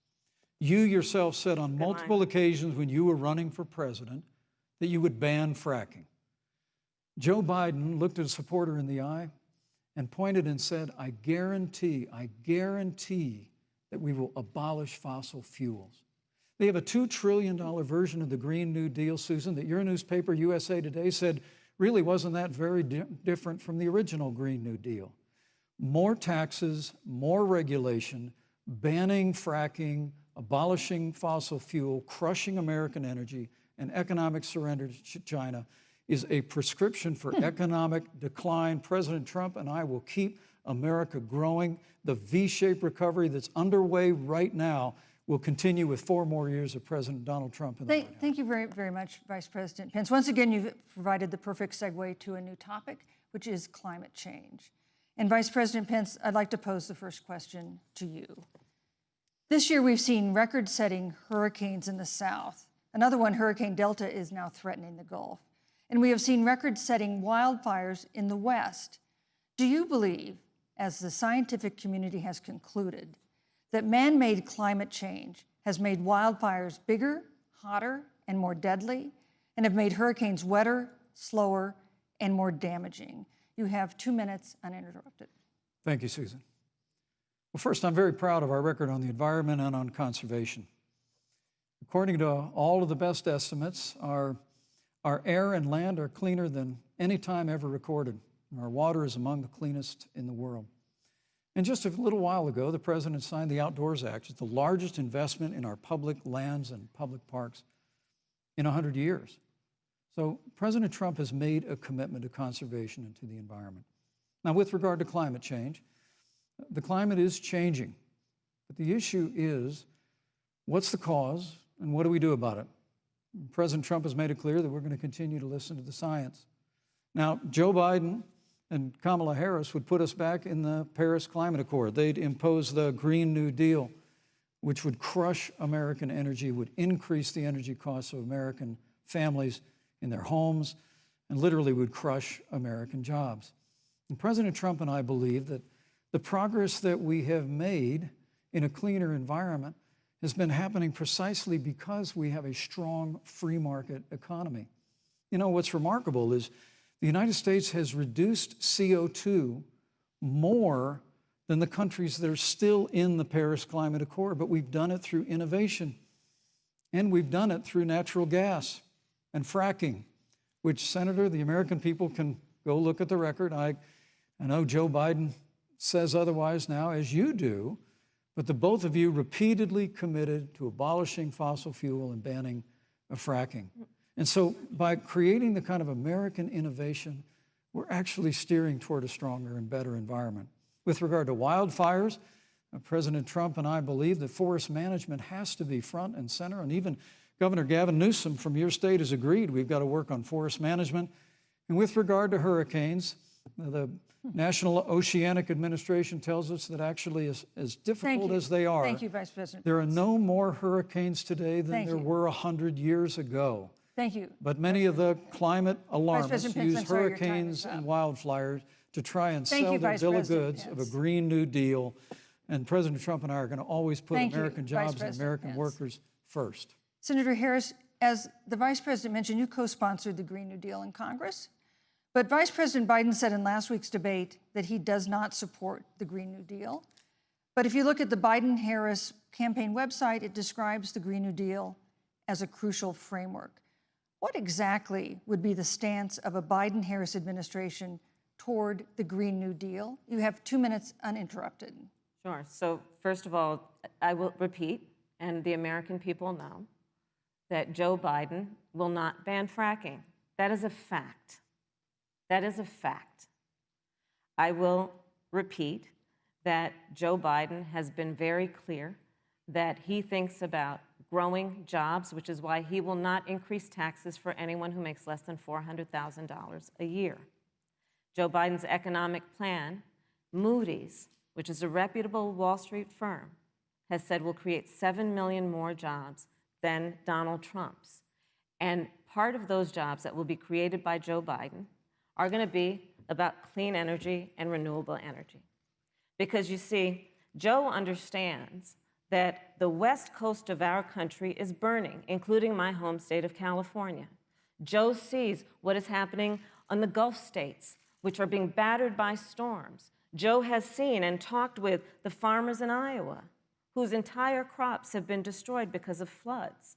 E: You yourself said on multiple occasions when you were running for president that you would ban fracking. Joe Biden looked at a supporter in the eye and pointed and said, I guarantee that we will abolish fossil fuels. They have a $2 trillion version of the Green New Deal, Susan, that your newspaper, USA Today, said really wasn't that very different from the original Green New Deal. More taxes, more regulation, banning fracking, abolishing fossil fuel, crushing American energy, and economic surrender to China is a prescription for economic decline. President Trump and I will keep America growing. The V-shaped recovery that's underway right now will continue with 4 more years of President Donald Trump in the White House.
D: Thank you very, very much, Vice President Pence. Once again, you've provided the perfect segue to a new topic, which is climate change. And Vice President Pence, I'd like to pose the first question to you. This year, we've seen record-setting hurricanes in the South. Another one, Hurricane Delta, is now threatening the Gulf. And we have seen record-setting wildfires in the West. Do you believe, as the scientific community has concluded, that man-made climate change has made wildfires bigger, hotter, and more deadly, and have made hurricanes wetter, slower, and more damaging? You have 2 minutes uninterrupted.
E: Thank you, Susan. Well, first, I'm very proud of our record on the environment and on conservation. According to all of the best estimates, our air and land are cleaner than any time ever recorded. Our water is among the cleanest in the world. And just a little while ago, the president signed the Outdoors Act. It's the largest investment in our public lands and public parks in 100 years. So President Trump has made a commitment to conservation and to the environment. Now, with regard to climate change, the climate is changing. But the issue is, what's the cause and what do we do about it? President Trump has made it clear that we're going to continue to listen to the science. Now, Joe Biden and Kamala Harris would put us back in the Paris Climate Accord. They'd impose the Green New Deal, which would crush American energy, would increase the energy costs of American families in their homes, and literally would crush American jobs. And President Trump and I believe that the progress that we have made in a cleaner environment has been happening precisely because we have a strong free market economy. You know, what's remarkable is the United States has reduced CO2 more than the countries that are still in the Paris Climate Accord, but we've done it through innovation, and we've done it through natural gas and fracking, which, Senator, the American people can go look at the record. I know Joe Biden says otherwise now, as you do, but the both of you repeatedly committed to abolishing fossil fuel and banning fracking. And so by creating the kind of American innovation, we're actually steering toward a stronger and better environment. With regard to wildfires, President Trump and I believe that forest management has to be front and center, and even Governor Gavin Newsom from your state has agreed we've got to work on forest management. And with regard to hurricanes, the National Oceanic Administration tells us that actually, as difficult as they are,
D: Thank you, Vice President.
E: there are no more hurricanes today than there were 100 years ago.
D: Thank you.
E: But many of the climate alarmists
D: Pence,
E: use hurricanes and wildfires to try and
D: Thank
E: sell
D: you,
E: their
D: Vice
E: bill of
D: President
E: goods of a
D: Pence.
E: Green New Deal. And President Trump and I are going to always put
D: Thank you,
E: American
D: Vice
E: jobs and
D: President
E: American
D: Pence.
E: workers first.
D: Senator Harris, as the Vice President mentioned, you co-sponsored the Green New Deal in Congress. But Vice President Biden said in last week's debate that he does not support the Green New Deal. But if you look at the Biden-Harris campaign website, it describes the Green New Deal as a crucial framework. What exactly would be the stance of a Biden-Harris administration toward the Green New Deal? You have 2 minutes uninterrupted.
F: Sure. So first of all, I will repeat, and the American people know, that Joe Biden will not ban fracking. That is a fact. That is a fact. I will repeat that Joe Biden has been very clear that he thinks about growing jobs, which is why he will not increase taxes for anyone who makes less than $400,000 a year. Joe Biden's economic plan, Moody's, which is a reputable Wall Street firm, has said will create 7 million more jobs than Donald Trump's. And part of those jobs that will be created by Joe Biden are going to be about clean energy and renewable energy. Because you see, Joe understands that the west coast of our country is burning, including my home state of California. Joe sees what is happening on the Gulf states, which are being battered by storms. Joe has seen and talked with the farmers in Iowa, whose entire crops have been destroyed because of floods.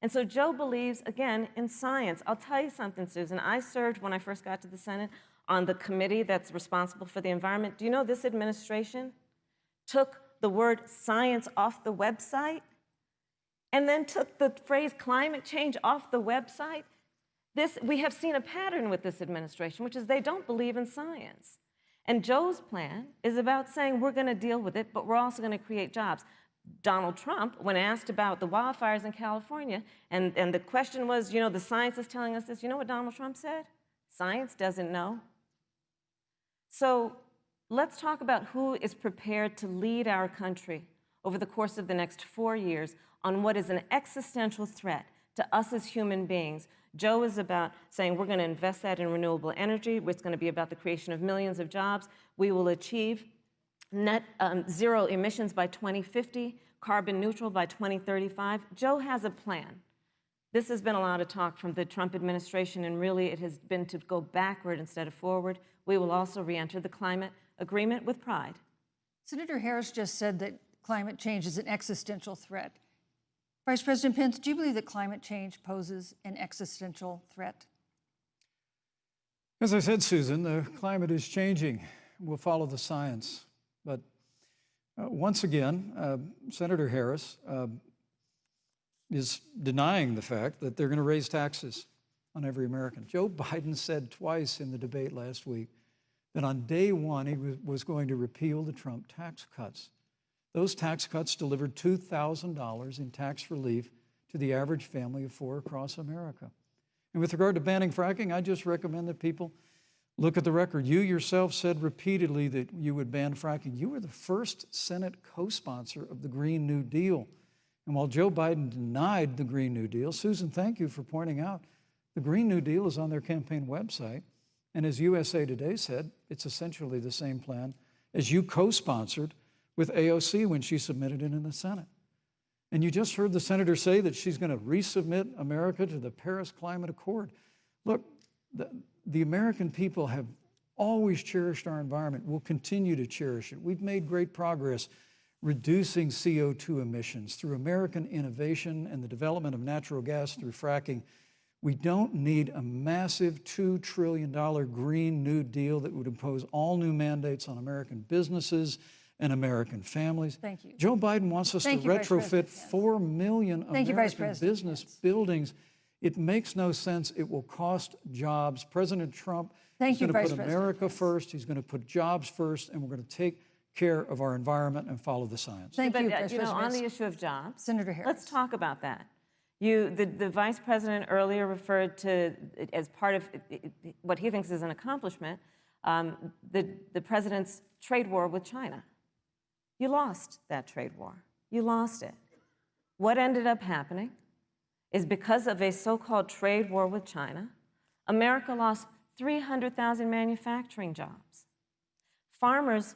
F: And so Joe believes, again, in science. I'll tell you something, Susan. I served, when I first got to the Senate, on the committee that's responsible for the environment. Do you know this administration took the word science off the website and then took the phrase climate change off the website? We have seen a pattern with this administration, which is they don't believe in science. And Joe's plan is about saying we're going to deal with it, but we're also going to create jobs. Donald Trump, when asked about the wildfires in California, and the question was, you know, the science is telling us this, you know what Donald Trump said? Science doesn't know. So let's talk about who is prepared to lead our country over the course of the next 4 years on what is an existential threat to us as human beings. Joe is about saying we're going to invest that in renewable energy. It's going to be about the creation of millions of jobs. We will achieve net zero emissions by 2050, carbon neutral by 2035. Joe has a plan. This has been a lot of talk from the Trump administration, and really it has been to go backward instead of forward. We will also re-enter the climate agreement with pride.
D: Senator Harris just said that climate change is an existential threat. Vice President Pence, do you believe that climate change poses an existential threat?
E: As I said, Susan, the climate is changing. We'll follow the science. But once again, Senator Harris is denying the fact that they're going to raise taxes on every American. Joe Biden said twice in the debate last week that on day one he was going to repeal the Trump tax cuts. Those tax cuts delivered $2,000 in tax relief to the average family of four across America. And with regard to banning fracking, I just recommend that people look at the record. You yourself said repeatedly that you would ban fracking. You were the first Senate co-sponsor of the Green New Deal. And while Joe Biden denied the Green New Deal, Susan, thank you for pointing out, the Green New Deal is on their campaign website. And as USA Today said, it's essentially the same plan as you co-sponsored with AOC when she submitted it in the Senate. And you just heard the senator say that she's going to resubmit America to the Paris Climate Accord. Look, the American people have always cherished our environment. We'll continue to cherish it. We've made great progress reducing CO2 emissions through American innovation and the development of natural gas through fracking. We don't need a massive $2 trillion Green New Deal that would impose all new mandates on American businesses and American families.
D: Thank you.
E: Joe Biden wants us to retrofit 4 million American business buildings. It makes no sense. It will cost jobs. President Trump is going to put America first. He's going to put jobs first, and we're going to take care of our environment and follow the science.
F: Thank you, Vice President. On the issue of jobs,
D: Senator Harris.
F: Let's talk about that. The Vice President earlier referred to, as part of what he thinks is an accomplishment, the President's trade war with China. You lost that trade war. You lost it. What ended up happening is because of a so-called trade war with China, America lost 300,000 manufacturing jobs. Farmers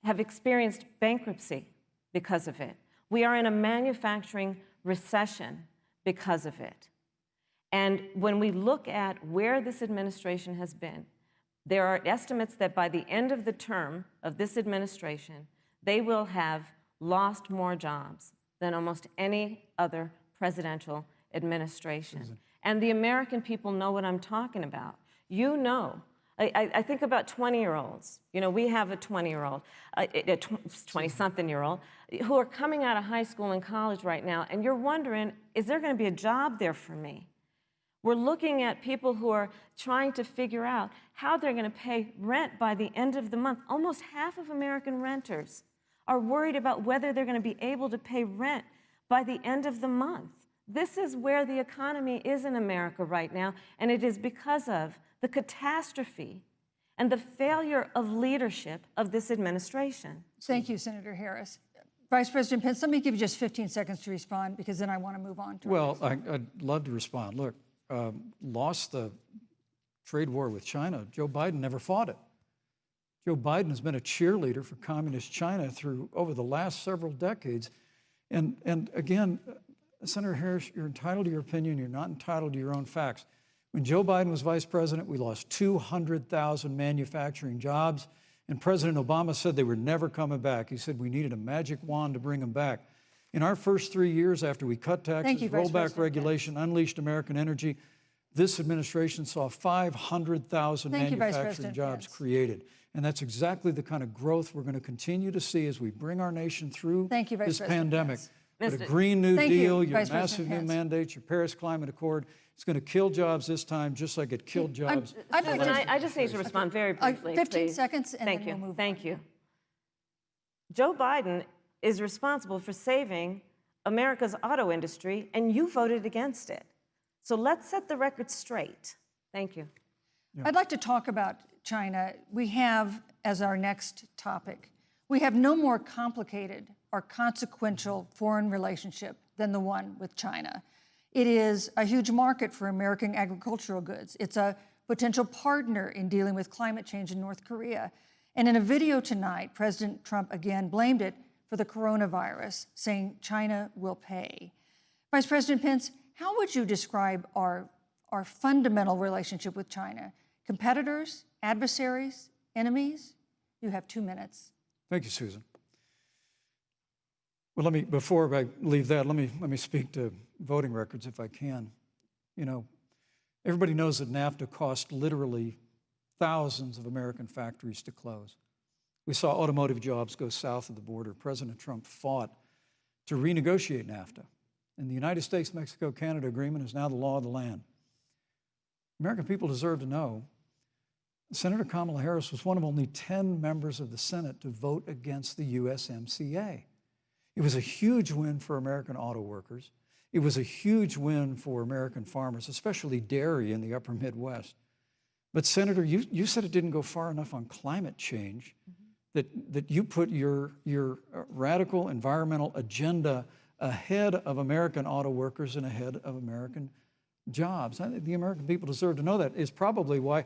F: have experienced bankruptcy because of it. We are in a manufacturing recession because of it. And when we look at where this administration has been, there are estimates that by the end of the term of this administration, they will have lost more jobs than almost any other presidential administration. And the American people know what I'm talking about. You know, I think about 20-year-olds. You know, we have a 20-year-old, a 20-something-year-old, who are coming out of high school and college right now, and you're wondering, is there going to be a job there for me? We're looking at people who are trying to figure out how they're going to pay rent by the end of the month. Almost half of American renters are worried about whether they're going to be able to pay rent by the end of the month. This is where the economy is in America right now, and it is because of the catastrophe and the failure of leadership of this administration.
D: Thank you, Senator Harris. Vice President Pence, let me give you just 15 seconds to respond, because then I want to move on to
E: Well, I'd love to respond. Look, lost the trade war with China. Joe Biden never fought it. Joe Biden has been a cheerleader for communist China over the last several decades. And again, Senator Harris, you're entitled to your opinion. You're not entitled to your own facts. When Joe Biden was vice president, we lost 200,000 manufacturing jobs, and President Obama said they were never coming back. He said we needed a magic wand to bring them back. In our first 3 years after we cut taxes, rolled back regulation, unleashed American energy, this administration saw 500,000 manufacturing jobs created. And that's exactly the kind of growth we're going to continue to see as we bring our nation through this pandemic. But a Green New Deal, your massive new mandates, your Paris Climate Accord, it's going to kill jobs this time, just like it killed jobs.
F: I just need to respond very briefly,
D: 15 seconds, and then we'll move on.
F: Thank you. Joe Biden is responsible for saving America's auto industry, and you voted against it. So let's set the record straight. Thank you.
D: I'd like to talk about China. We have, as our next topic, we have no more complicated or consequential foreign relationship than the one with China. It is a huge market for American agricultural goods. It's a potential partner in dealing with climate change in North Korea. And in a video tonight, President Trump again blamed it for the coronavirus, saying China will pay. Vice President Pence, how would you describe our fundamental relationship with China? Competitors, adversaries, enemies? You have 2 minutes.
E: Thank you, Susan. Well, before I leave that, let me speak to voting records if I can. You know, everybody knows that NAFTA cost literally thousands of American factories to close. We saw automotive jobs go south of the border. President Trump fought to renegotiate NAFTA. And the United States-Mexico-Canada agreement is now the law of the land. American people deserve to know Senator Kamala Harris was one of only 10 members of the Senate to vote against the USMCA. It was a huge win for American auto workers. It was a huge win for American farmers, especially dairy in the upper Midwest. But Senator, you said it didn't go far enough on climate change, that you put your radical environmental agenda ahead of American auto workers and ahead of American jobs. I think the American people deserve to know that. It's probably why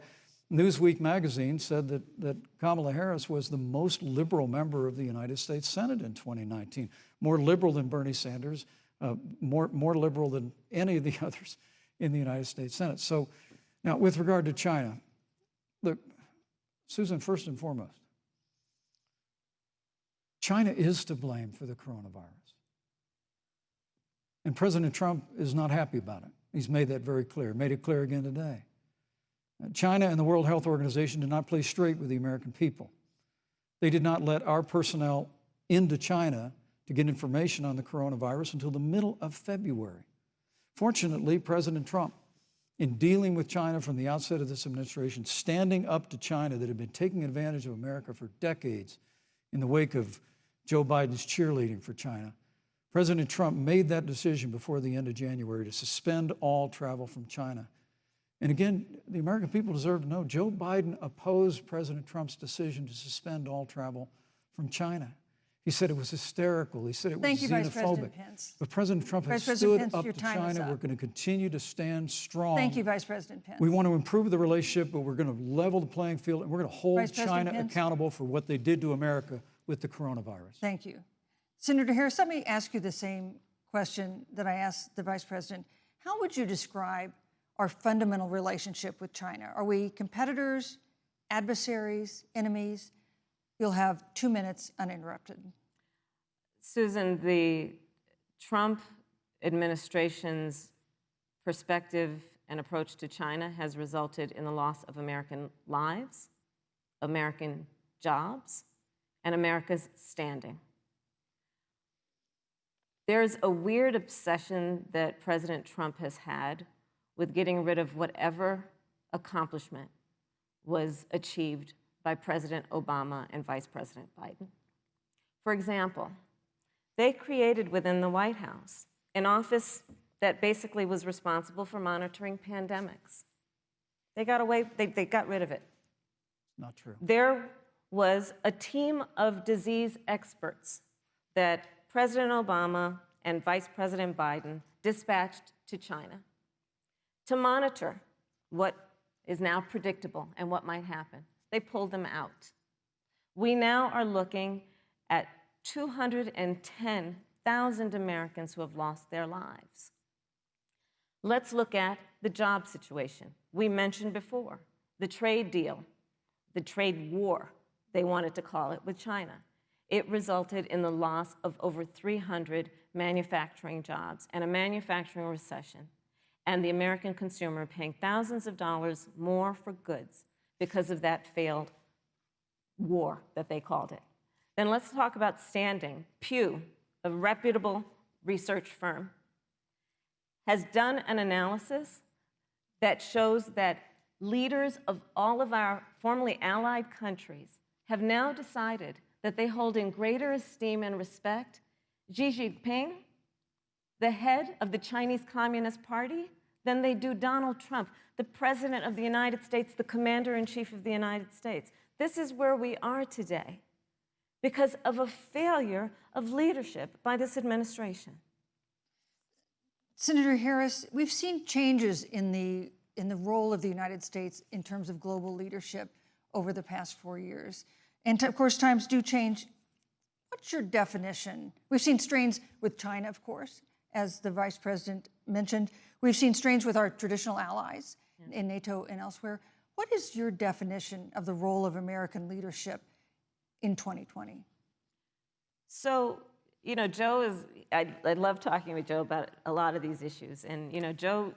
E: Newsweek magazine said that Kamala Harris was the most liberal member of the United States Senate in 2019, more liberal than Bernie Sanders, more liberal than any of the others in the United States Senate. So now, with regard to China, look, Susan, first and foremost, China is to blame for the coronavirus. And President Trump is not happy about it. He's made that very clear, made it clear again today. China and the World Health Organization did not play straight with the American people. They did not let our personnel into China to get information on the coronavirus until the middle of February. Fortunately, President Trump, in dealing with China from the outset of this administration, standing up to China that had been taking advantage of America for decades in the wake of Joe Biden's cheerleading for China, President Trump made that decision before the end of January to suspend all travel from China. And again, the American people deserve to know Joe Biden opposed President Trump's decision to suspend all travel from China. He said it was hysterical. He said it was
D: Thank you,
E: xenophobic.
D: Vice President Pence.
E: But President Trump has stood up to China. We're going to continue to stand strong.
D: Thank you, Vice President Pence.
E: We want to improve the relationship, but we're going to level the playing field, and we're going to hold China accountable for what they did to America with the coronavirus.
D: Thank you. Senator Harris, let me ask you the same question that I asked the Vice President. How would you describe our fundamental relationship with China? Are we competitors, adversaries, enemies? You'll have 2 minutes uninterrupted.
F: Susan, the Trump administration's perspective and approach to China has resulted in the loss of American lives, American jobs, and America's standing. There's a weird obsession that President Trump has had with getting rid of whatever accomplishment was achieved by President Obama and Vice President Biden. For example, they created within the White House an office that basically was responsible for monitoring pandemics. They got rid of it.
E: Not true.
F: There was a team of disease experts that President Obama and Vice President Biden dispatched to China to monitor what is now predictable and what might happen. They pulled them out. We now are looking at 210,000 Americans who have lost their lives. Let's look at the job situation. We mentioned before the trade deal, the trade war, they wanted to call it, with China. It resulted in the loss of over 300 manufacturing jobs and a manufacturing recession, and the American consumer paying thousands of dollars more for goods because of that failed war that they called it. Then let's talk about standing. Pew, a reputable research firm, has done an analysis that shows that leaders of all of our formerly allied countries have now decided that they hold in greater esteem and respect Xi Jinping, the head of the Chinese Communist Party, than they do Donald Trump, the President of the United States, the Commander-in-Chief of the United States. This is where we are today because of a failure of leadership by this administration.
D: Senator Harris, we've seen changes in the role of the United States in terms of global leadership over the past 4 years. And of course, times do change. What's your definition? We've seen strains with China, of course, as the Vice President mentioned. We've seen strains with our traditional allies in NATO and elsewhere. What is your definition of the role of American leadership in 2020?
F: So, you know, Joe I love talking with Joe about a lot of these issues. And, you know, Joe,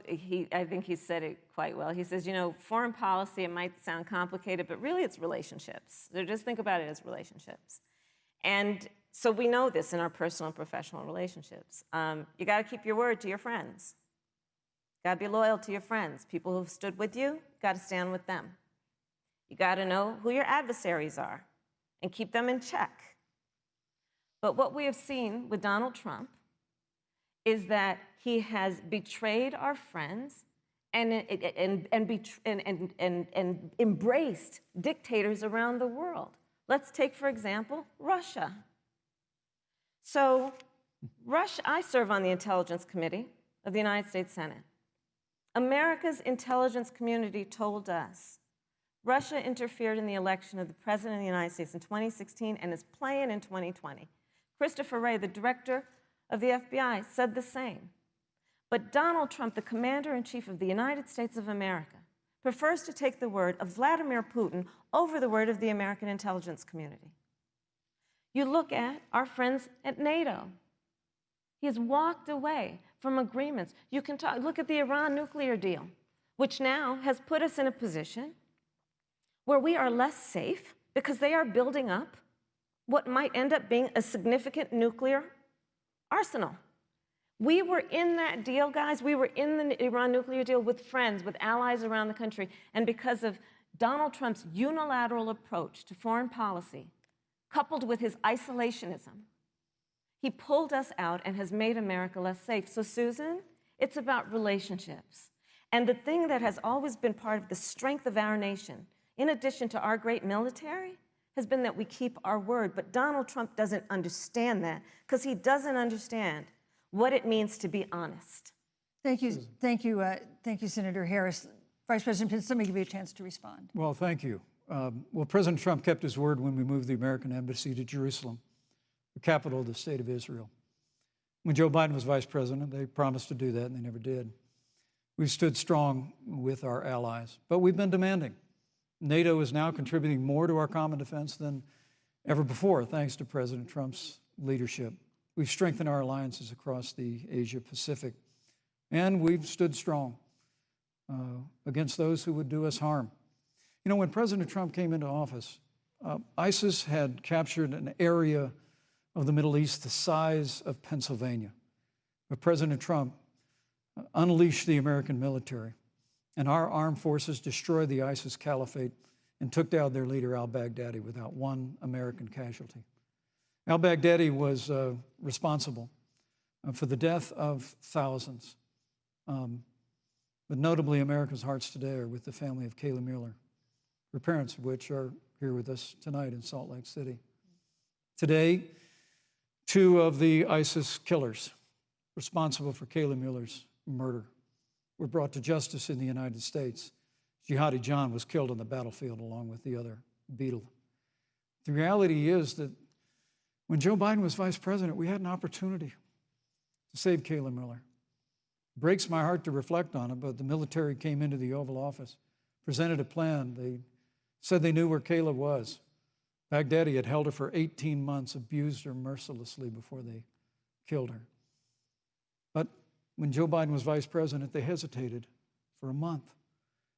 F: I think he said it quite well. He says, you know, foreign policy, it might sound complicated, but really it's relationships. So just think about it as relationships. And so we know this in our personal and professional relationships. You got to keep your word to your friends. Got to be loyal to your friends. People who've stood with you, got to stand with them. You got to know who your adversaries are and keep them in check. But what we have seen with Donald Trump is that he has betrayed our friends and embraced dictators around the world. Let's take, for example, Russia. So Russia, I serve on the Intelligence Committee of the United States Senate. America's intelligence community told us Russia interfered in the election of the President of the United States in 2016 and is playing in 2020. Christopher Wray, the director of the FBI, said the same. But Donald Trump, the commander-in-chief of the United States of America, prefers to take the word of Vladimir Putin over the word of the American intelligence community. You look at our friends at NATO. He has walked away from agreements. You can look at the Iran nuclear deal, which now has put us in a position where we are less safe because they are building up what might end up being a significant nuclear arsenal. We were in that deal, guys. We were in the Iran nuclear deal with friends, with allies around the country. And because of Donald Trump's unilateral approach to foreign policy, coupled with his isolationism, he pulled us out and has made America less safe. So, Susan, it's about relationships. And the thing that has always been part of the strength of our nation, in addition to our great military, has been that we keep our word. But Donald Trump doesn't understand that because he doesn't understand what it means to be honest.
D: Thank you, Senator Harris. Vice President Pence, let me give you a chance to respond.
E: Well, thank you. Well, President Trump kept his word when we moved the American embassy to Jerusalem, the capital of the state of Israel. When Joe Biden was vice president, they promised to do that, and they never did. We've stood strong with our allies, but we've been demanding. NATO is now contributing more to our common defense than ever before, thanks to President Trump's leadership. We've strengthened our alliances across the Asia-Pacific, and we've stood strong against those who would do us harm. You know, when President Trump came into office, ISIS had captured an area of the Middle East the size of Pennsylvania. But President Trump unleashed the American military, and our armed forces destroyed the ISIS caliphate and took down their leader, al-Baghdadi, without one American casualty. Al-Baghdadi was responsible for the death of thousands. But notably, America's hearts today are with the family of Kayla Mueller, her parents of which are here with us tonight in Salt Lake City. Today, 2 of the ISIS killers responsible for Kayla Mueller's murder were brought to justice in the United States. Jihadi John was killed on the battlefield along with the other beetle. The reality is that when Joe Biden was vice president, we had an opportunity to save Kayla Mueller. It breaks my heart to reflect on it, but the military came into the Oval Office, presented a plan. They said they knew where Kayla was. Baghdadi had held her for 18 months, abused her mercilessly before they killed her. But when Joe Biden was vice president, they hesitated for a month.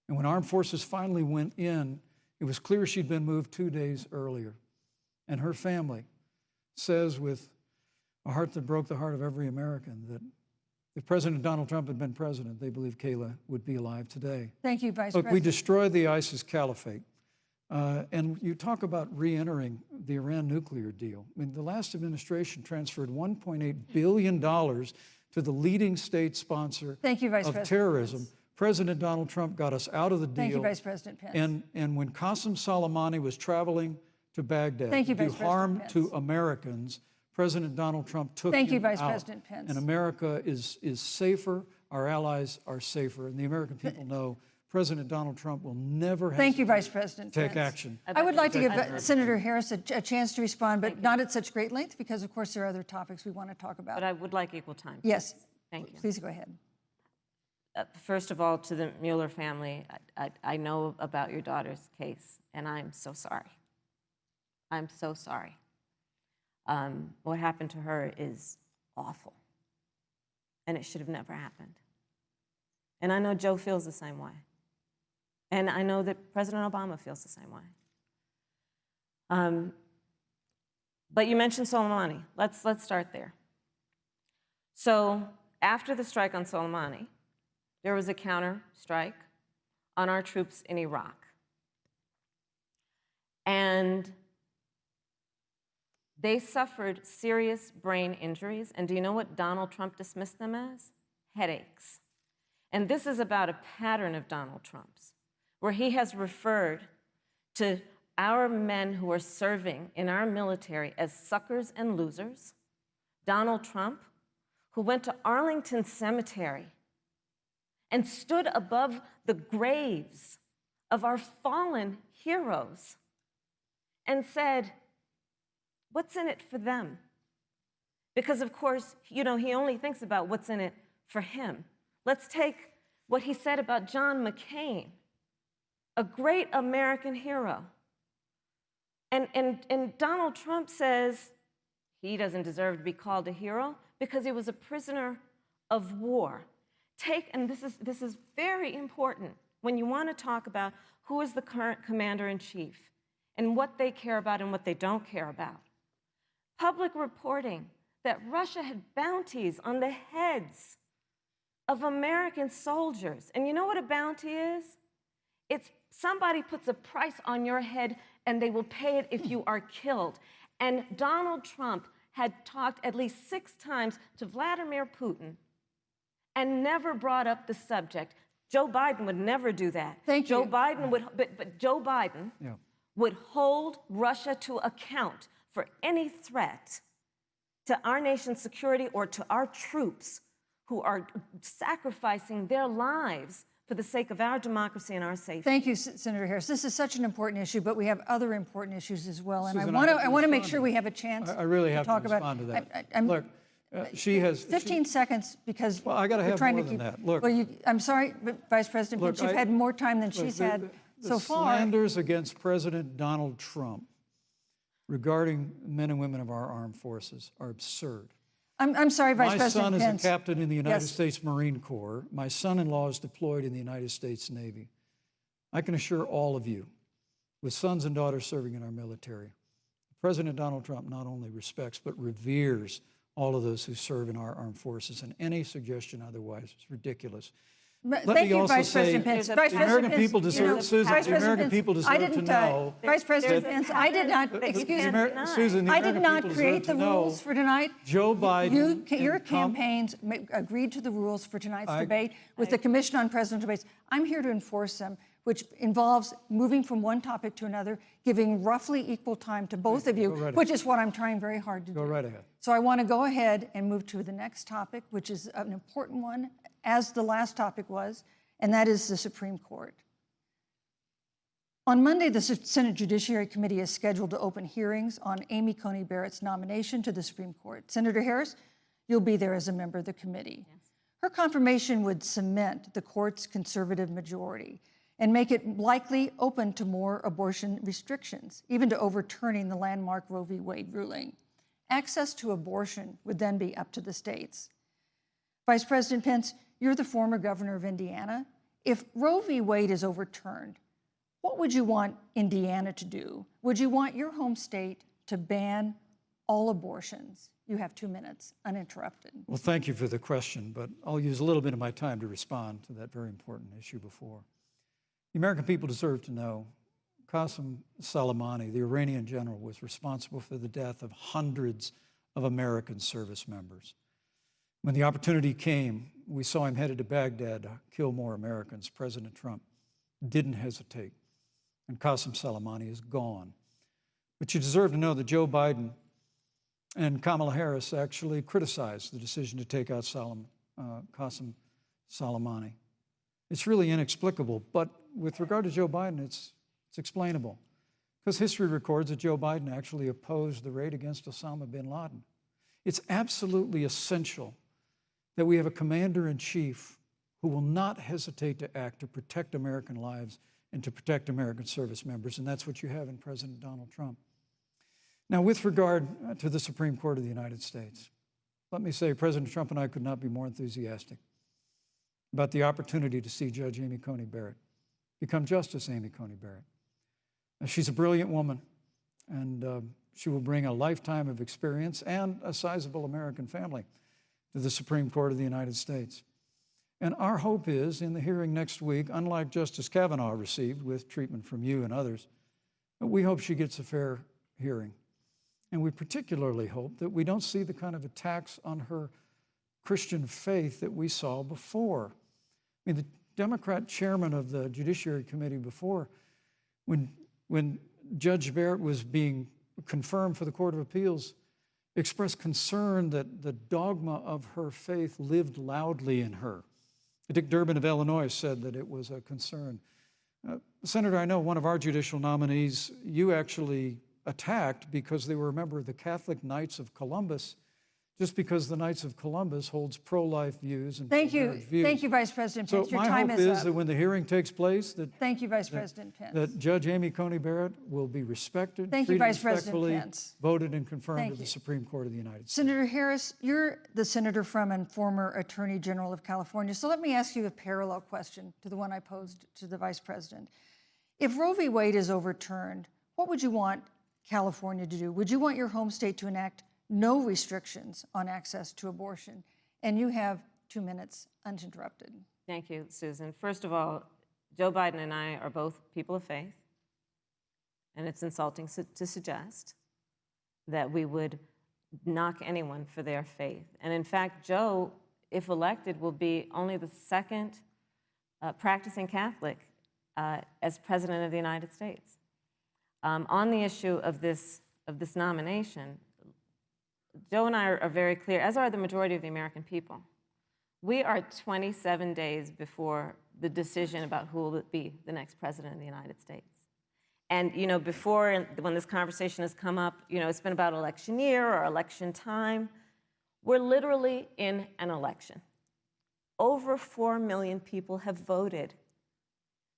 E: And when armed forces finally went in, it was clear she'd been moved 2 days earlier. And her family says with a heart that broke the heart of every American that if President Donald Trump had been president, they believe Kayla would be alive today.
D: Thank you, Vice
E: Look,
D: President.
E: we destroyed the ISIS caliphate. And you talk about re-entering the Iran nuclear deal. I mean, the last administration transferred $1.8 billion to the leading state sponsor
D: Thank you, Vice
E: of
D: President
E: terrorism.
D: Pence.
E: President Donald Trump got us out of the deal.
D: Thank you, Vice President Pence.
E: And when Qasem Soleimani was traveling to Baghdad
D: Thank you,
E: to do
D: Vice President
E: harm
D: Pence.
E: to Americans, President Donald Trump took
D: Thank you,
E: him
D: Vice
E: out.
D: President Pence.
E: And America is safer, our allies are safer, and the American people know President Donald Trump will never
D: Thank you,
E: hesitate
D: Vice President
E: to take
D: Pence.
E: action.
D: I would like to give Senator Harris a chance to respond, but not at such great length because, of course, there are other topics we want to talk about.
F: But I would like equal time.
D: Yes.
F: Thank you.
D: Please go ahead.
F: First of all, to the Mueller family, I know about your daughter's case, and I'm so sorry. I'm so sorry. What happened to her is awful. And it should have never happened. And I know Joe feels the same way. And I know that President Obama feels the same way. But you mentioned Soleimani. Let's start there. So after the strike on Soleimani, there was a counter strike on our troops in Iraq. And they suffered serious brain injuries. And do you know what Donald Trump dismissed them as? Headaches. And this is about a pattern of Donald Trump's, where he has referred to our men who are serving in our military as suckers and losers. Donald Trump, who went to Arlington Cemetery and stood above the graves of our fallen heroes and said, what's in it for them? Because, of course, he only thinks about what's in it for him. Let's take what he said about John McCain, a great American hero. And Donald Trump says he doesn't deserve to be called a hero because he was a prisoner of war. And this is very important when you want to talk about who is the current commander-in-chief and what they care about and what they don't care about. Public reporting that Russia had bounties on the heads of American soldiers. And you know what a bounty is? It's somebody puts a price on your head and they will pay it if you are killed. And Donald Trump had talked at least 6 times to Vladimir Putin and never brought up the subject. Joe Biden would never do that.
D: Thank you.
F: Joe Biden would, but Joe Biden would hold Russia to account for any threat to our nation's security or to our troops who are sacrificing their lives for the sake of our democracy and our safety.
D: Thank you, Senator Harris. This is such an important issue, but we have other important issues as well, and
E: Susan,
D: I want to make sure we have a chance.
E: I really have
D: talk
E: to respond to that. Look, she has
D: 15 seconds because
E: well, I got to have
D: trying
E: more
D: to
E: than
D: keep.
E: that. Look,
D: well, I'm sorry, but Vice President Pence, you've had more time than she's had so far.
E: The slanders against President Donald Trump regarding men and women of our armed forces are absurd.
D: I'm sorry, Vice President
E: Pence. My son is a captain in the United
D: Yes.
E: States Marine Corps. My son-in-law is deployed in the United States Navy. I can assure all of you, with sons and daughters serving in our military, President Donald Trump not only respects but reveres all of those who serve in our armed forces, and any suggestion otherwise is ridiculous.
D: Thank you, Vice President Pence.
E: The American people deserve, Susan, the American people deserve to know.
D: Vice President Pence, I did not, excuse me,
E: Susan,
D: I did not create the rules for tonight.
E: Joe Biden.
D: Your campaigns agreed to the rules for tonight's debate with the Commission on Presidential Debates. I'm here to enforce them, which involves moving from one topic to another, giving roughly equal time to both of you, which is what I'm trying very hard to do.
E: Go right ahead.
D: So I want to go ahead and move to the next topic, which is an important one, as the last topic was, and that is the Supreme Court. On Monday, the Senate Judiciary Committee is scheduled to open hearings on Amy Coney Barrett's nomination to the Supreme Court. Senator Harris, you'll be there as a member of the committee. Yes. Her confirmation would cement the court's conservative majority and make it likely open to more abortion restrictions, even to overturning the landmark Roe v. Wade ruling. Access to abortion would then be up to the states. Vice President Pence, you're the former governor of Indiana. If Roe v. Wade is overturned, what would you want Indiana to do? Would you want your home state to ban all abortions? You have 2 minutes, uninterrupted.
E: Well, thank you for the question, but I'll use a little bit of my time to respond to that very important issue before. The American people deserve to know Qasem Soleimani, the Iranian general, was responsible for the death of hundreds of American service members. When the opportunity came, we saw him headed to Baghdad to kill more Americans. President Trump didn't hesitate, and Qasem Soleimani is gone. But you deserve to know that Joe Biden and Kamala Harris actually criticized the decision to take out Qasem Soleimani. It's really inexplicable, but with regard to Joe Biden, it's explainable, because history records that Joe Biden actually opposed the raid against Osama bin Laden. It's absolutely essential that we have a commander-in-chief who will not hesitate to act to protect American lives and to protect American service members, and that's what you have in President Donald Trump. Now, with regard to the Supreme Court of the United States, let me say, President Trump and I could not be more enthusiastic about the opportunity to see Judge Amy Coney Barrett become Justice Amy Coney Barrett. She's a brilliant woman, and she will bring a lifetime of experience and a sizable American family to the Supreme Court of the United States. And our hope is, in the hearing next week, unlike Justice Kavanaugh received with treatment from you and others, we hope she gets a fair hearing. And we particularly hope that we don't see the kind of attacks on her Christian faith that we saw before. I mean, the Democrat chairman of the Judiciary Committee before, when Judge Barrett was being confirmed for the Court of Appeals, expressed concern that the dogma of her faith lived loudly in her. Dick Durbin of Illinois said that it was a concern. Senator, I know one of our judicial nominees you actually attacked because they were a member of the Catholic Knights of Columbus, just because the Knights of Columbus holds pro-life views and pro-marriage views.
D: Thank you, Vice President Pence.
E: So
D: Your time
E: my hope
D: is
E: is
D: up.
E: that when the hearing takes place,
D: Thank you, Vice President Pence.
E: that Judge Amy Coney Barrett will be respected,
D: Thank you,
E: treated
D: Vice President
E: respectfully,
D: Pence.
E: voted and confirmed
D: Thank
E: to the
D: you.
E: Supreme Court of the United States.
D: Senator Harris, you're the senator from and former Attorney General of California. So let me ask you a parallel question to the one I posed to the Vice President. If Roe v. Wade is overturned, what would you want California to do? Would you want your home state to enact no restrictions on access to abortion? And you have 2 minutes uninterrupted.
F: Thank you, Susan. First of all, Joe Biden and I are both people of faith, and it's insulting to suggest that we would knock anyone for their faith. And in fact, Joe, if elected, will be only the second practicing Catholic as President of the United States. On the issue of this nomination, Joe and I are very clear, as are the majority of the American people. We are 27 days before the decision about who will be the next president of the United States. And, you know, before, when this conversation has come up, you know, it's been about election year or election time. We're literally in an election. Over 4 million people have voted.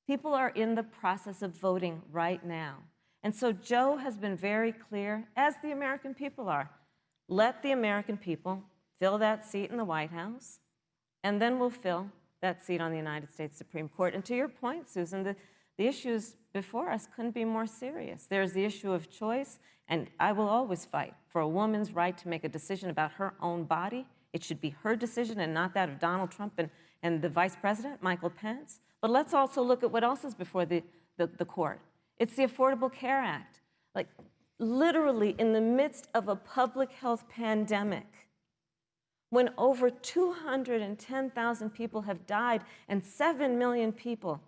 F: People are in the process of voting right now. And so Joe has been very clear, as the American people are. Let the American people fill that seat in the White House, and then we'll fill that seat on the United States Supreme Court. And to your point, Susan, the issues before us couldn't be more serious. There's the issue of choice, and I will always fight for a woman's right to make a decision about her own body. It should be her decision and not that of Donald Trump and the Vice President, Michael Pence. But let's also look at what else is before the court. It's the Affordable Care Act. Like, literally in the midst of a public health pandemic, when over 210,000 people have died and 7 million people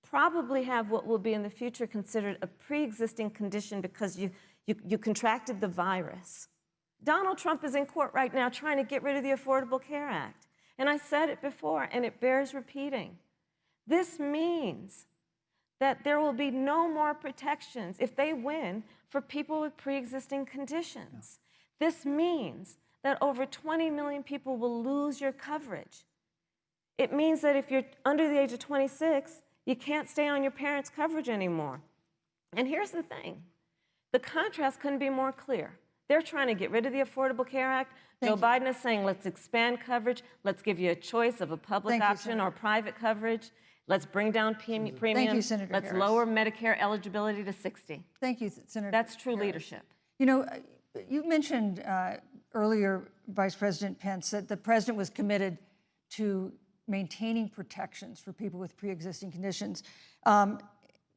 F: probably have what will be in the future considered a pre-existing condition because you contracted the virus. Donald Trump is in court right now trying to get rid of the Affordable Care Act. And I said it before, and it bears repeating. This means that there will be no more protections, if they win, for people with pre-existing conditions. Yeah. This means that over 20 million people will lose your coverage. It means that if you're under the age of 26, you can't stay on your parents' coverage anymore. And here's the thing. The contrast couldn't be more clear. They're trying to get rid of the Affordable Care Act. Joe Biden is saying, let's expand coverage. Let's give you a choice of a public option or private coverage. Let's bring down premiums.
D: Thank you, Senator
F: Let's
D: Harris.
F: lower Medicare eligibility to 60.
D: Thank you, Senator
F: That's true
D: Harris.
F: leadership.
D: You know, you mentioned earlier, Vice President Pence, that the president was committed to maintaining protections for people with pre-existing conditions. But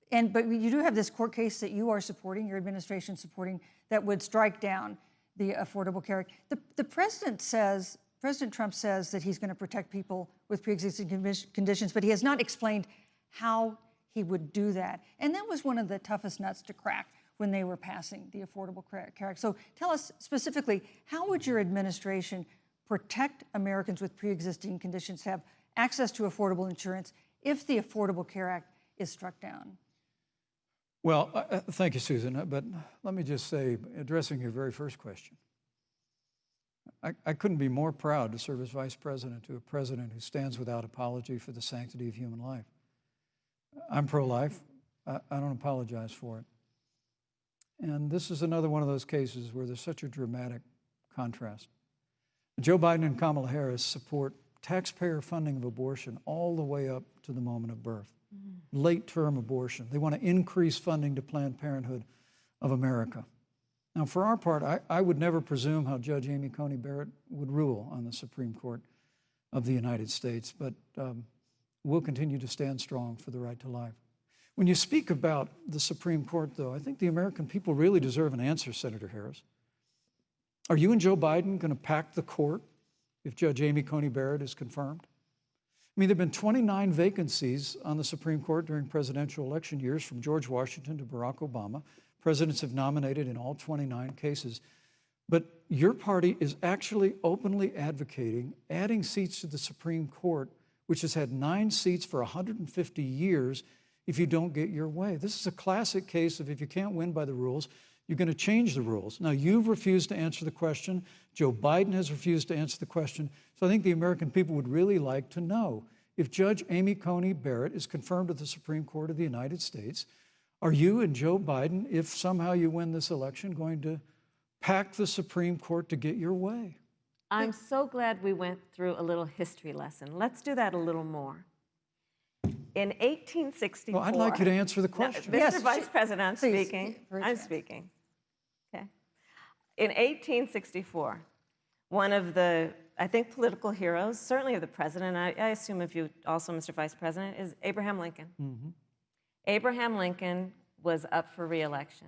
D: you do have this court case that you are supporting, your administration supporting, that would strike down the Affordable Care Act. The president says, President Trump says that he's going to protect people with pre-existing conditions, but he has not explained how he would do that. And that was one of the toughest nuts to crack when they were passing the Affordable Care Act. So tell us specifically, how would your administration protect Americans with pre-existing conditions to have access to affordable insurance if the Affordable Care Act is struck down?
E: Well, thank you, Susan. But let me just say, addressing your very first question, I couldn't be more proud to serve as vice president to a president who stands without apology for the sanctity of human life. I'm pro-life. I don't apologize for it. And this is another one of those cases where there's such a dramatic contrast. Joe Biden and Kamala Harris support taxpayer funding of abortion all the way up to the moment of birth, late-term abortion. They want to increase funding to Planned Parenthood of America. Now, for our part, I would never presume how Judge Amy Coney Barrett would rule on the Supreme Court of the United States, but we'll continue to stand strong for the right to life. When you speak about the Supreme Court, though, I think the American people really deserve an answer, Senator Harris. Are you and Joe Biden going to pack the court if Judge Amy Coney Barrett is confirmed? I mean, there have been 29 vacancies on the Supreme Court during presidential election years, from George Washington to Barack Obama. Presidents have nominated in all 29 cases. But your party is actually openly advocating adding seats to the Supreme Court, which has had 9 seats for 150 years, if you don't get your way. This is a classic case of, if you can't win by the rules, you're going to change the rules. Now, you've refused to answer the question. Joe Biden has refused to answer the question. So I think the American people would really like to know, if Judge Amy Coney Barrett is confirmed to the Supreme Court of the United States, are you and Joe Biden, if somehow you win this election, going to pack the Supreme Court to get your way?
F: I'm so glad we went through a little history lesson. Let's do that a little more. In 1864...
E: Well, I'd like you to answer the question.
F: No, Mr. Vice President, I'm speaking. I'm speaking. Okay. In 1864, one of the, I think, political heroes, certainly of the president, I assume of you also, Mr. Vice President, is Abraham Lincoln. Mm-hmm. Abraham Lincoln was up for re-election,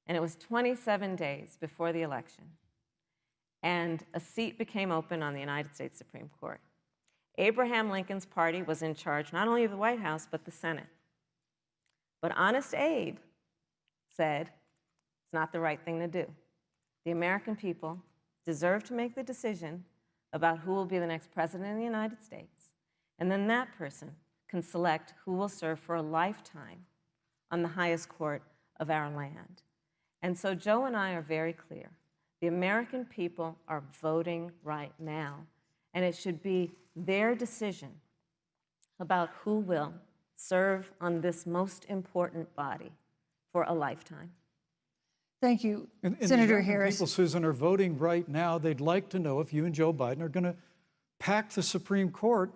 F: and it was 27 days before the election, and a seat became open on the United States Supreme Court. Abraham Lincoln's party was in charge not only of the White House, but the Senate. But Honest Abe said it's not the right thing to do. The American people deserve to make the decision about who will be the next president of the United States, and then that person can select who will serve for a lifetime on the highest court of our land. And so Joe and I are very clear. The American people are voting right now, and it should be their decision about who will serve on this most important body for a lifetime.
D: Thank you,
E: and
D: Senator
E: the
D: Harris.
E: People, Susan, are voting right now. They'd like to know if you and Joe Biden are going to pack the Supreme Court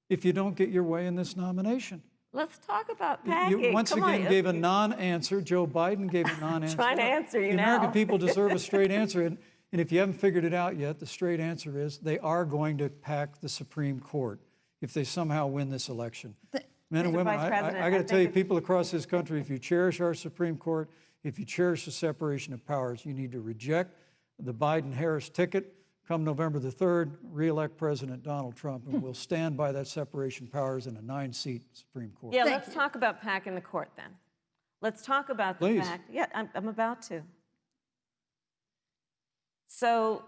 E: if you don't get your way in this nomination.
F: Let's talk about packing.
E: You once again gave a non-answer. Joe Biden gave a non-answer.
F: Trying to answer you now.
E: The American people deserve a straight answer. And if you haven't figured it out yet, the straight answer is they are going to pack the Supreme Court if they somehow win this election. Men and women, I got to tell you, people across this country, if you cherish our Supreme Court, if you cherish the separation of powers, you need to reject the Biden-Harris ticket. Come November the 3rd, re-elect President Donald Trump, and we'll stand by that separation of powers in a 9-seat Supreme Court.
F: Yeah, let's talk about packing the court then. Let's talk about the fact. Yeah, I'm about to. So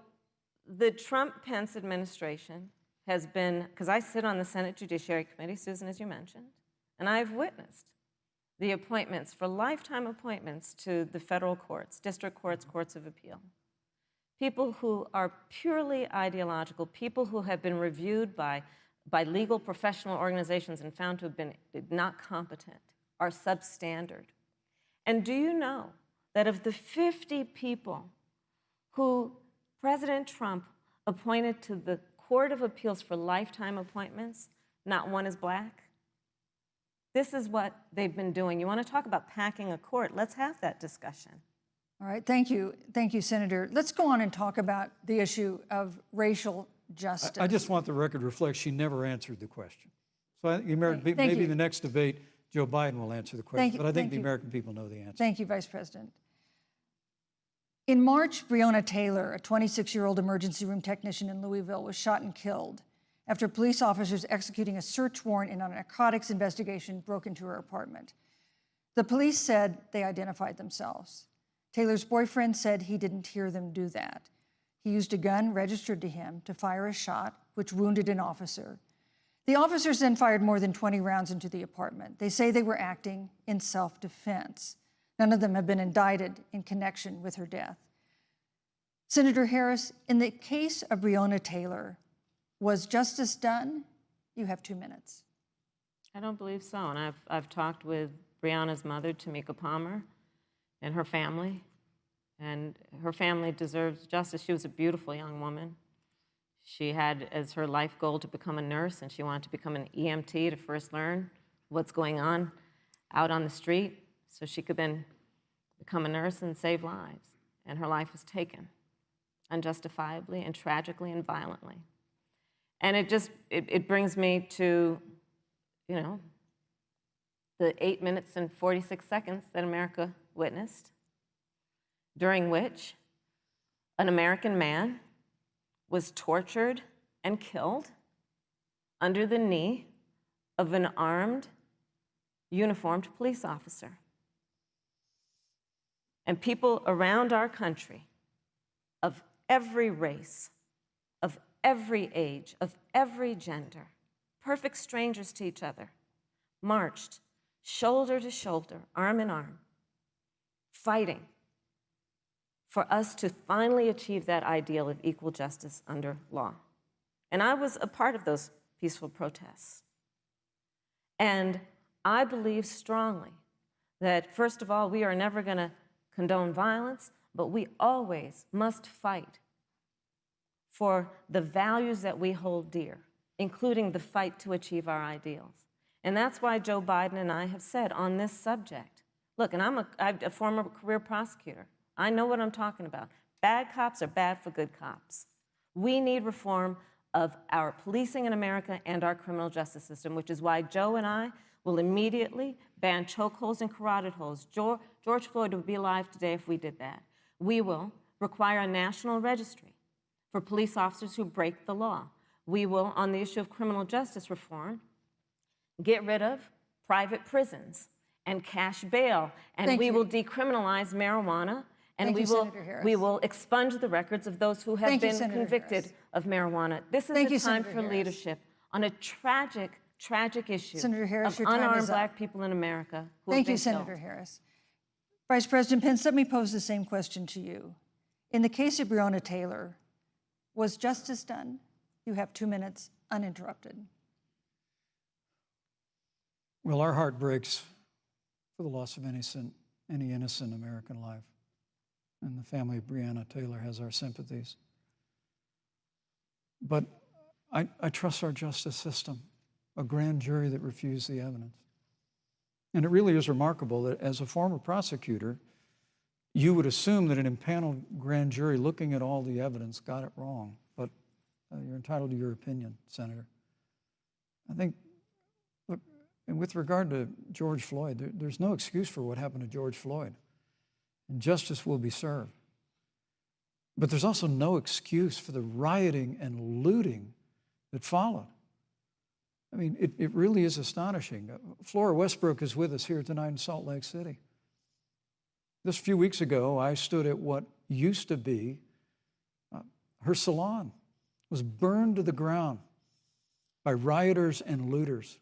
F: the Trump-Pence administration has been, because I sit on the Senate Judiciary Committee, Susan, as you mentioned, and I've witnessed the appointments for lifetime appointments to the federal courts, district courts, courts of appeal. People who are purely ideological, people who have been reviewed by legal professional organizations and found to have been not competent, are substandard. And do you know that of the 50 people who President Trump appointed to the Court of Appeals for lifetime appointments, not one is black? This is what they've been doing. You want to talk about packing a court? Let's have that discussion.
D: All right, thank you, Senator. Let's go on and talk about the issue of racial justice.
E: I just want the record to reflect she never answered the question. So the American people, maybe in the next debate, Joe Biden will answer the question, but I think the American people know the answer.
D: Thank you, Vice President. In March, Breonna Taylor, a 26-year-old emergency room technician in Louisville, was shot and killed after police officers executing a search warrant in a narcotics investigation broke into her apartment. The police said they identified themselves. Taylor's boyfriend said he didn't hear them do that. He used a gun registered to him to fire a shot, which wounded an officer. The officers then fired more than 20 rounds into the apartment. They say they were acting in self-defense. None of them have been indicted in connection with her death. Senator Harris, in the case of Breonna Taylor, was justice done? You have 2 minutes.
F: I don't believe so, and I've talked with Breonna's mother, Tamika Palmer, and her family deserves justice. She was a beautiful young woman. She had as her life goal to become a nurse, and she wanted to become an EMT to first learn what's going on out on the street so she could then become a nurse and save lives. And her life was taken unjustifiably and tragically and violently. And it brings me to, you know, the 8 minutes and 46 seconds that America witnessed, during which an American man was tortured and killed under the knee of an armed, uniformed police officer. And people around our country of every race, of every age, of every gender, perfect strangers to each other, marched shoulder to shoulder, arm in arm, fighting for us to finally achieve that ideal of equal justice under law. And I was a part of those peaceful protests. And I believe strongly that, first of all, we are never going to condone violence, but we always must fight for the values that we hold dear, including the fight to achieve our ideals. And that's why Joe Biden and I have said on this subject, look, and I'm a former career prosecutor. I know what I'm talking about. Bad cops are bad for good cops. We need reform of our policing in America and our criminal justice system, which is why Joe and I will immediately ban chokeholds and carotid holds. George Floyd would be alive today if we did that. We will require a national registry for police officers who break the law. We will, on the issue of criminal justice reform, get rid of private prisons and cash bail, and we will decriminalize marijuana, and we will expunge the records of those who have been convicted of marijuana. This is the time for leadership on a tragic, tragic issue of unarmed Black people in America who have been killed.
D: Senator Harris. Vice President Pence, let me pose the same question to you. In the case of Breonna Taylor, was justice done? You have 2 minutes uninterrupted.
E: Well, our heart breaks for the loss of any innocent American life. And the family of Breonna Taylor has our sympathies. But I trust our justice system, a grand jury that refused the evidence. And it really is remarkable that as a former prosecutor, you would assume that an impaneled grand jury looking at all the evidence got it wrong. But you're entitled to your opinion, Senator. I think, look, and with regard to George Floyd, there's no excuse for what happened to George Floyd. And justice will be served. But there's also no excuse for the rioting and looting that followed. I mean, it really is astonishing. Flora Westbrook is with us here tonight in Salt Lake City. Just a few weeks ago, I stood at what used to be her salon. It was burned to the ground by rioters and looters.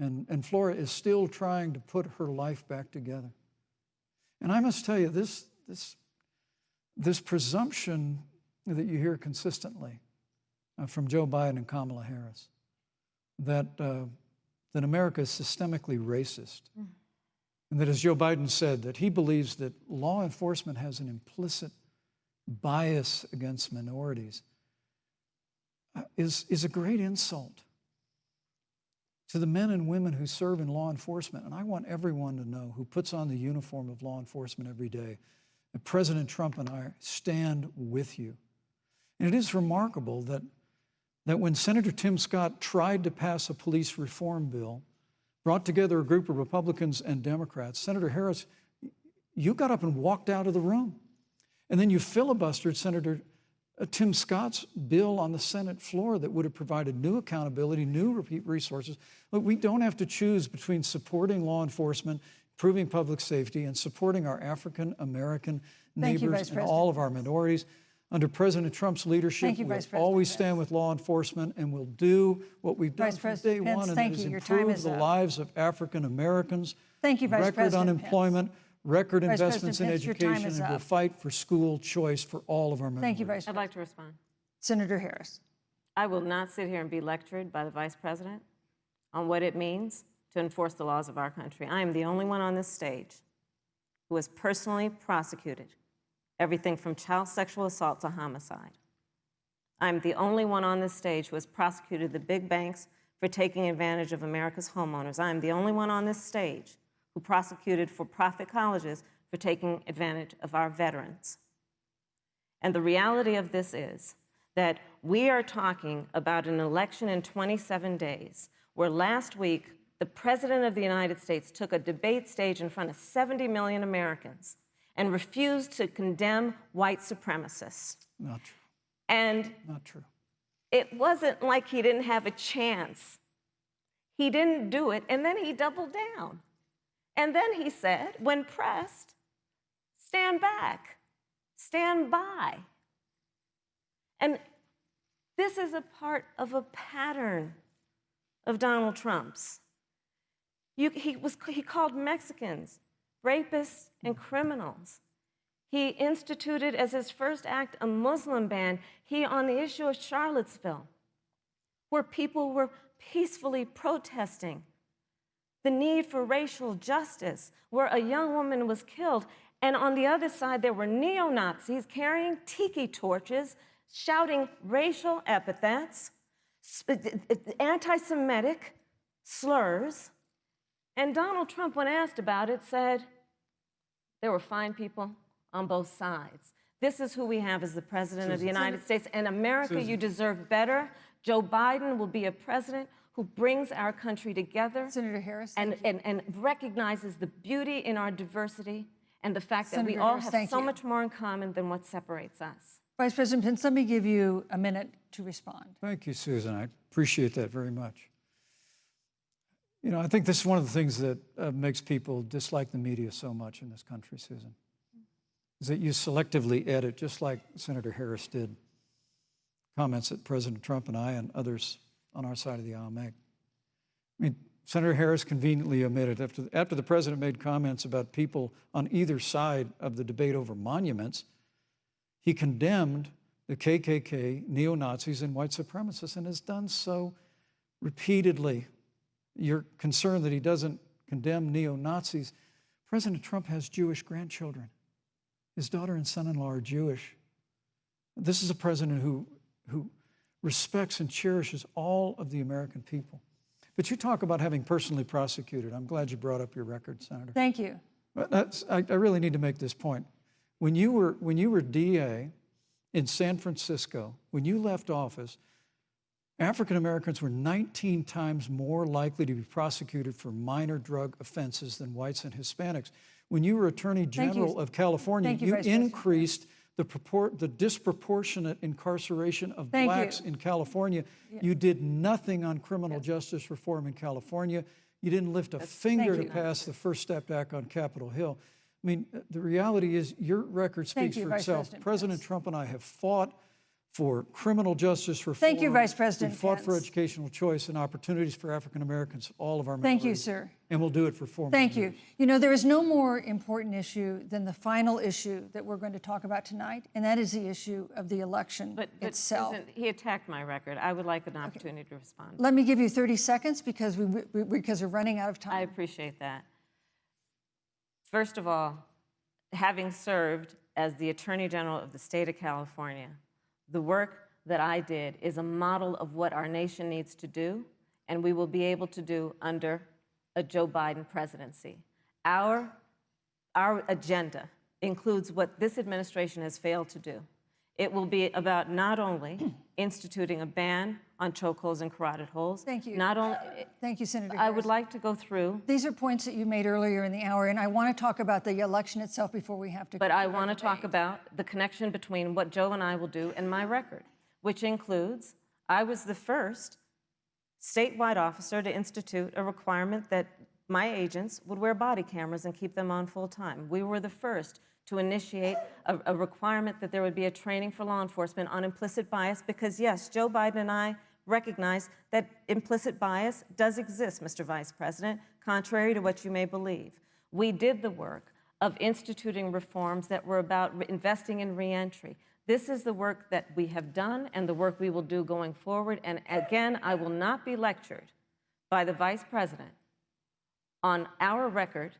E: And Flora is still trying to put her life back together. And I must tell you, this presumption that you hear consistently from Joe Biden and Kamala Harris, that America is systemically racist, and that, as Joe Biden said, that he believes that law enforcement has an implicit bias against minorities, is a great insult to the men and women who serve in law enforcement. And I want everyone to know who puts on the uniform of law enforcement every day that President Trump and I stand with you. And it is remarkable that when Senator Tim Scott tried to pass a police reform bill, brought together a group of Republicans and Democrats, Senator Harris, you got up and walked out of the room. And then you filibustered Senator Tim Scott's bill on the Senate floor that would have provided new accountability, new resources. Look, we don't have to choose between supporting law enforcement, improving public safety, and supporting our African-American neighbors and all of our minorities. Under President Trump's leadership, we'll always stand with law enforcement, and we'll do what we've done from day one, and that is improve the lives of African-Americans.
D: Thank you, Vice President
E: Record unemployment, record investments in
D: Pence,
E: education, and we'll fight for school choice for all of our minorities.
D: Thank you, Vice President.
F: I'd like to respond.
D: Senator Harris.
F: I will not sit here and be lectured by the Vice President on what it means to enforce the laws of our country. I am the only one on this stage who has personally prosecuted everything from child sexual assault to homicide. I'm the only one on this stage who has prosecuted the big banks for taking advantage of America's homeowners. I'm the only one on this stage who prosecuted for-profit colleges for taking advantage of our veterans. And the reality of this is that we are talking about an election in 27 days, where last week the President of the United States took a debate stage in front of 70 million Americans and refused to condemn white supremacists.
E: Not true.
F: And
E: Not true.
F: it wasn't like he didn't have a chance. He didn't do it, and then he doubled down. And then he said, when pressed, stand back, stand by. And this is a part of a pattern of Donald Trump's. He called Mexicans rapists and criminals. He instituted as his first act a Muslim ban. On the issue of Charlottesville, where people were peacefully protesting the need for racial justice, where a young woman was killed, and on the other side there were neo-Nazis carrying tiki torches, shouting racial epithets, anti-Semitic slurs. And Donald Trump, when asked about it, said there were fine people on both sides. This is who we have as the President of the United States. And America, you deserve better. Joe Biden will be a president who brings our country together.
D: Senator Harris.
F: And recognizes the beauty in our diversity and the fact that we all have so much more in common than what separates us.
D: Vice President Pence, let me give you a minute to respond.
E: Thank you, Susan. I appreciate that very much. You know, I think this is one of the things that makes people dislike the media so much in this country, Susan, is that you selectively edit, just like Senator Harris did, comments that President Trump and I and others on our side of the aisle make. I mean, Senator Harris conveniently omitted, after the president made comments about people on either side of the debate over monuments, he condemned the KKK, neo-Nazis, and white supremacists, and has done so repeatedly. You're concerned that he doesn't condemn neo-Nazis. President Trump has Jewish grandchildren. His daughter and son-in-law are Jewish. This is a president who respects and cherishes all of the American people. But you talk about having personally prosecuted. I'm glad you brought up your record, Senator.
D: Thank you.
E: I really need to make this point. When you were DA in San Francisco, when you left office, African Americans were 19 times more likely to be prosecuted for minor drug offenses than whites and Hispanics. When you were Attorney General of California, you increased the disproportionate incarceration of blacks in California. You did nothing on criminal justice reform in California. You didn't lift a finger to pass the First Step Act on Capitol Hill. I mean, the reality is your record speaks for itself. President Trump and I have fought for criminal justice reform.
D: Thank you, Vice President
E: Pence. We fought for educational choice and opportunities for African Americans, all of our
D: Thank you, sir.
E: And we'll do it for 4 more
D: Thank
E: years.
D: you. You know, there is no more important issue than the final issue that we're going to talk about tonight, and that is the issue of the election itself.
F: Susan, he attacked my record. I would like an opportunity to respond.
D: Let me give you 30 seconds because we're running out of time.
F: I appreciate that. First of all, having served as the Attorney General of the state of California, the work that I did is a model of what our nation needs to do, and we will be able to do under a Joe Biden presidency. Our agenda includes what this administration has failed to do. It will be about not only instituting a ban on chokeholds and carotid holes.
D: Thank you.
F: Not only.
D: Thank you, Senator
F: I
D: Harris.
F: would like to go through.
D: These are points that you made earlier in the hour, and I want to talk about the election itself before we have to.
F: But I want to talk about the connection between what Joe and I will do and my record, which includes I was the first statewide officer to institute a requirement that my agents would wear body cameras and keep them on full time. We were the first to initiate a requirement that there would be a training for law enforcement on implicit bias because, yes, Joe Biden and I recognize that implicit bias does exist, Mr. Vice President, contrary to what you may believe. We did the work of instituting reforms that were about investing in reentry. This is the work that we have done and the work we will do going forward. And again, I will not be lectured by the Vice President on our record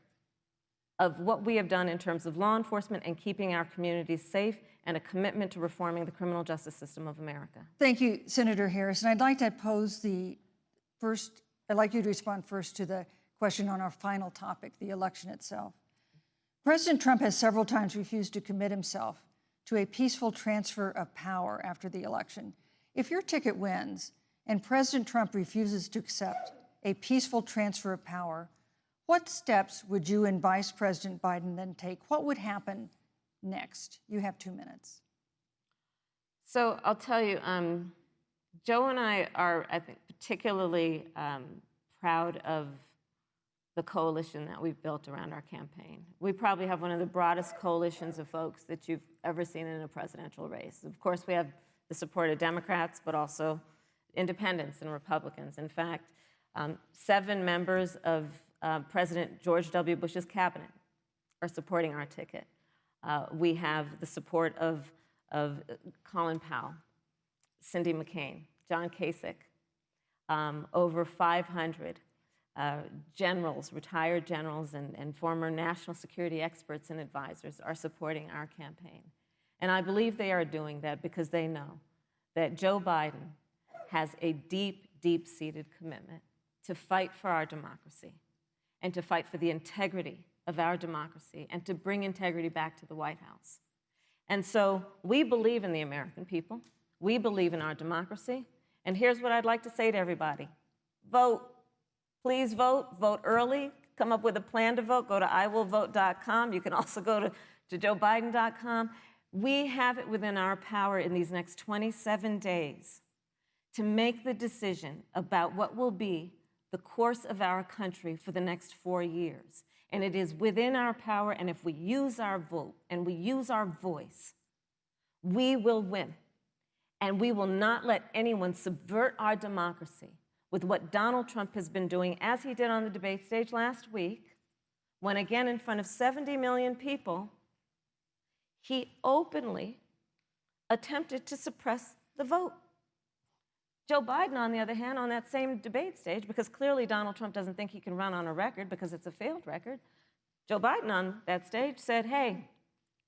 F: of what we have done in terms of law enforcement and keeping our communities safe and a commitment to reforming the criminal justice system of America.
D: Thank you, Senator Harris. And I'd like to I'd like you to respond first to the question on our final topic, the election itself. President Trump has several times refused to commit himself to a peaceful transfer of power after the election. If your ticket wins and President Trump refuses to accept a peaceful transfer of power, what steps would you and Vice President Biden then take? What would happen next? You have 2 minutes.
F: So I'll tell you, Joe and I are, I think, particularly proud of the coalition that we've built around our campaign. We probably have one of the broadest coalitions of folks that you've ever seen in a presidential race. Of course, we have the support of Democrats, but also independents and Republicans. In fact, 7 members of President George W. Bush's cabinet are supporting our ticket. We have the support of Colin Powell, Cindy McCain, John Kasich, over 500 generals, retired generals, and former national security experts and advisors are supporting our campaign. And I believe they are doing that because they know that Joe Biden has a deep, deep-seated commitment to fight for our democracy and to fight for the integrity of our democracy and to bring integrity back to the White House. And so we believe in the American people. We believe in our democracy. And here's what I'd like to say to everybody. Vote. Please vote. Vote early. Come up with a plan to vote. Go to iwillvote.com. You can also go to joebiden.com. We have it within our power in these next 27 days to make the decision about what will be the course of our country for the next 4 years. And it is within our power, and if we use our vote and we use our voice, we will win. And we will not let anyone subvert our democracy with what Donald Trump has been doing, as he did on the debate stage last week, when again in front of 70 million people, he openly attempted to suppress the vote. Joe Biden, on the other hand, on that same debate stage, because clearly Donald Trump doesn't think he can run on a record because it's a failed record, Joe Biden on that stage said, hey,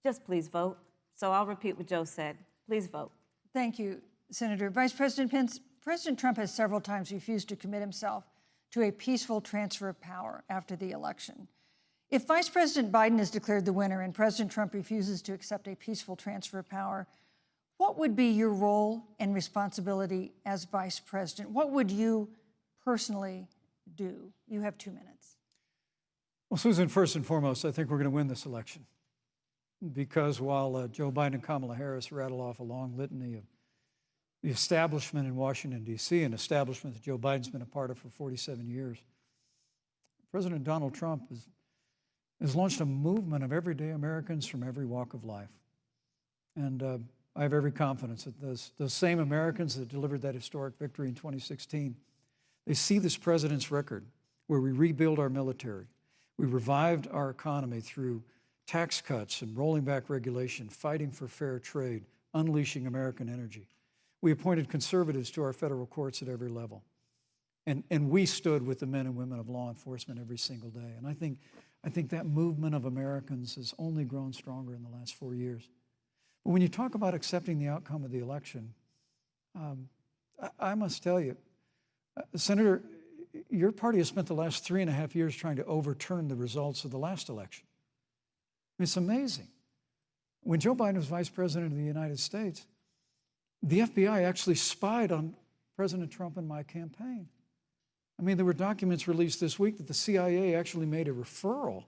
F: just please vote. So I'll repeat what Joe said. Please vote.
D: Thank you, Senator. Vice President Pence, President Trump has several times refused to commit himself to a peaceful transfer of power after the election. If Vice President Biden is declared the winner and President Trump refuses to accept a peaceful transfer of power, what would be your role and responsibility as Vice President? What would you personally do? You have 2 minutes.
E: Well, Susan, first and foremost, I think we're going to win this election because while Joe Biden and Kamala Harris rattle off a long litany of the establishment in Washington, D.C., an establishment that Joe Biden's been a part of for 47 years, President Donald Trump has launched a movement of everyday Americans from every walk of life. And I have every confidence that those same Americans that delivered that historic victory in 2016, they see this president's record where we rebuild our military, we revived our economy through tax cuts and rolling back regulation, fighting for fair trade, unleashing American energy. We appointed conservatives to our federal courts at every level. And we stood with the men and women of law enforcement every single day. And I think that movement of Americans has only grown stronger in the last 4 years. But when you talk about accepting the outcome of the election, I must tell you, Senator, your party has spent the last 3.5 years trying to overturn the results of the last election. It's amazing. When Joe Biden was Vice President of the United States, the FBI actually spied on President Trump and my campaign. I mean, there were documents released this week that the CIA actually made a referral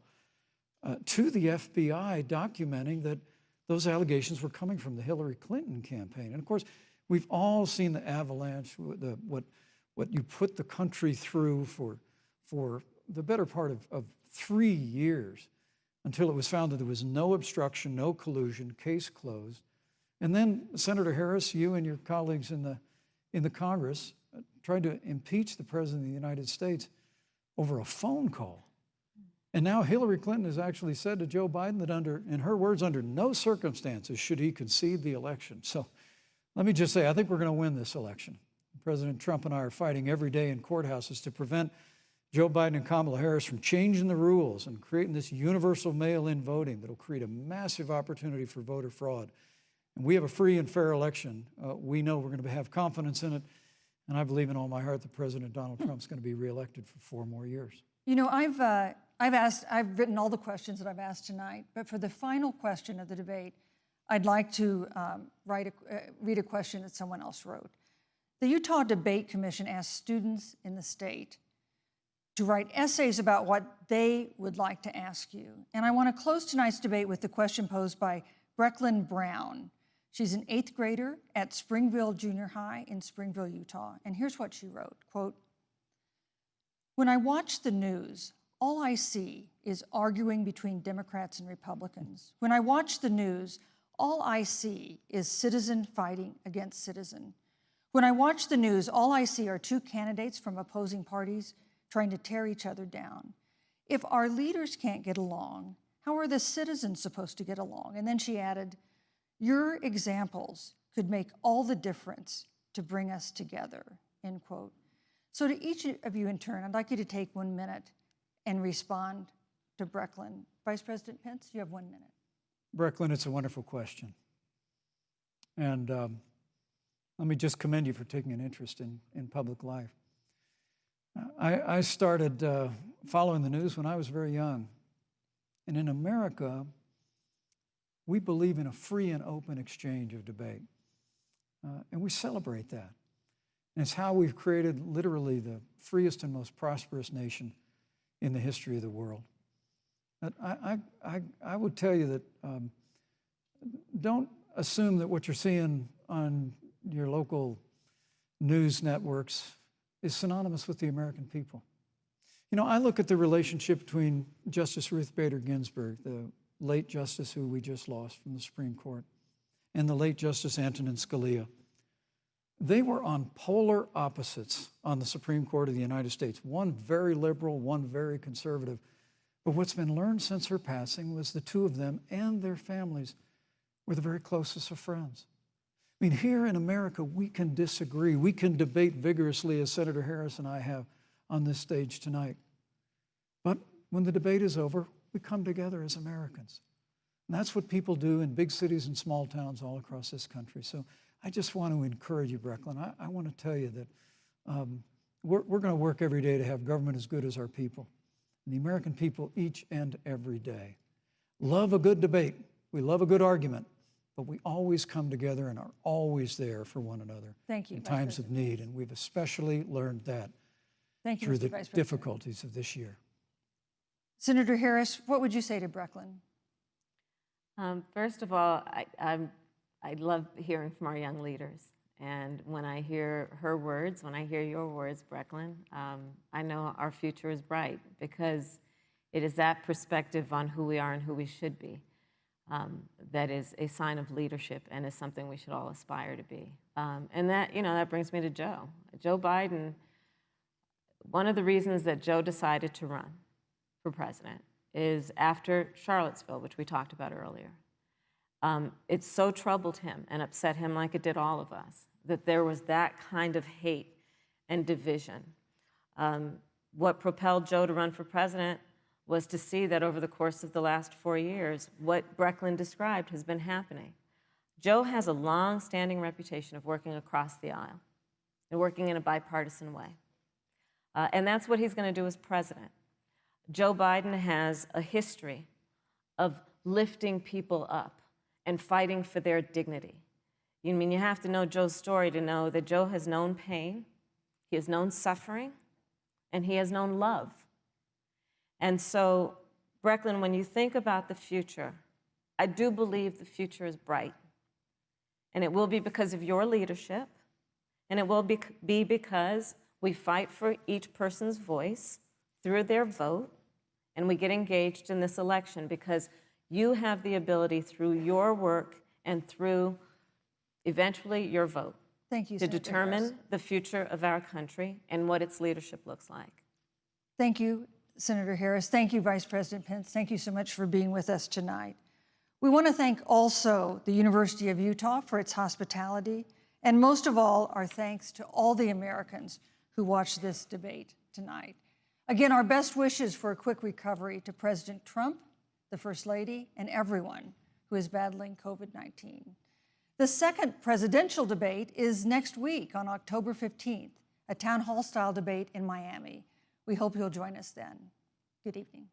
E: to the FBI documenting that those allegations were coming from the Hillary Clinton campaign. And of course, we've all seen the avalanche, what you put the country through for the better part of 3 years until it was found that there was no obstruction, no collusion, case closed. And then, Senator Harris, you and your colleagues in the Congress tried to impeach the President of the United States over a phone call. And now Hillary Clinton has actually said to Joe Biden that in her words, under no circumstances should he concede the election. So let me just say, I think we're going to win this election. President Trump and I are fighting every day in courthouses to prevent Joe Biden and Kamala Harris from changing the rules and creating this universal mail-in voting that will create a massive opportunity for voter fraud. and we have a free and fair election, we know we're going to have confidence in it. And I believe in all my heart that President Donald Trump's going to be reelected for 4 more years.
D: You know, I've written all the questions that I've asked tonight, but for the final question of the debate, I'd like to read a question that someone else wrote. The Utah Debate Commission asked students in the state to write essays about what they would like to ask you. And I want to close tonight's debate with the question posed by Brecklin Brown. She's an 8th grader at Springville Junior High in Springville, Utah. And here's what she wrote, quote, "When I watch the news, all I see is arguing between Democrats and Republicans. When I watch the news, all I see is citizen fighting against citizen. When I watch the news, all I see are 2 candidates from opposing parties trying to tear each other down. If our leaders can't get along, how are the citizens supposed to get along?" And then she added, "Your examples could make all the difference to bring us together," end quote. So to each of you in turn, I'd like you to take 1 minute and respond to Brecklin. Vice President Pence, you have 1 minute.
E: Brecklin, it's a wonderful question. And let me just commend you for taking an interest in public life. I started following the news when I was very young. And in America, we believe in a free and open exchange of debate. And we celebrate that. And it's how we've created literally the freest and most prosperous nation in the history of the world. But I would tell you that don't assume that what you're seeing on your local news networks is synonymous with the American people. You know, I look at the relationship between Justice Ruth Bader Ginsburg, the late justice who we just lost from the Supreme Court, and the late Justice Antonin Scalia. They were on polar opposites on the Supreme Court of the United States, one very liberal, one very conservative. But what's been learned since her passing was the 2 of them and their families were the very closest of friends. I mean, here in America, we can disagree. We can debate vigorously, as Senator Harris and I have on this stage tonight. But when the debate is over, we come together as Americans. And that's what people do in big cities and small towns all across this country. So I just want to encourage you, Brecklin. I want to tell you that we're going to work every day to have government as good as our people. And the American people each and every day love a good debate. We love a good argument. But we always come together and are always there for one another.
D: Thank you,
E: in times of need. And we've especially learned that through the difficulties of this year.
D: Senator Harris, what would you say to Brecklin?
F: First of all, I love hearing from our young leaders. And when I hear her words, when I hear your words, Brecklin, I know our future is bright because it is that perspective on who we are and who we should be that is a sign of leadership and is something we should all aspire to be. And that, you know, that brings me to Joe. Joe Biden, one of the reasons that Joe decided to run for president is after Charlottesville, which we talked about earlier. It so troubled him and upset him like it did all of us, that there was that kind of hate and division. What propelled Joe to run for president was to see that over the course of the last 4 years, what Brecklin described has been happening. Joe has a long-standing reputation of working across the aisle and working in a bipartisan way. And that's what he's going to do as president. Joe Biden has a history of lifting people up and fighting for their dignity. I mean, you have to know Joe's story to know that Joe has known pain, he has known suffering, and he has known love. And so, Brecklin, when you think about the future, I do believe the future is bright. And it will be because of your leadership, and it will be because we fight for each person's voice through their vote, and we get engaged in this election because you have the ability through your work and through eventually your vote to determine the future of our country and what its leadership looks like.
D: Thank you, Senator Harris. Thank you, Vice President Pence. Thank you so much for being with us tonight. We want to thank also the University of Utah for its hospitality, and most of all, our thanks to all the Americans who watched this debate tonight. Again, our best wishes for a quick recovery to President Trump, the First Lady, and everyone who is battling COVID-19. The second presidential debate is next week on October 15th, a town hall-style debate in Miami. We hope you'll join us then. Good evening.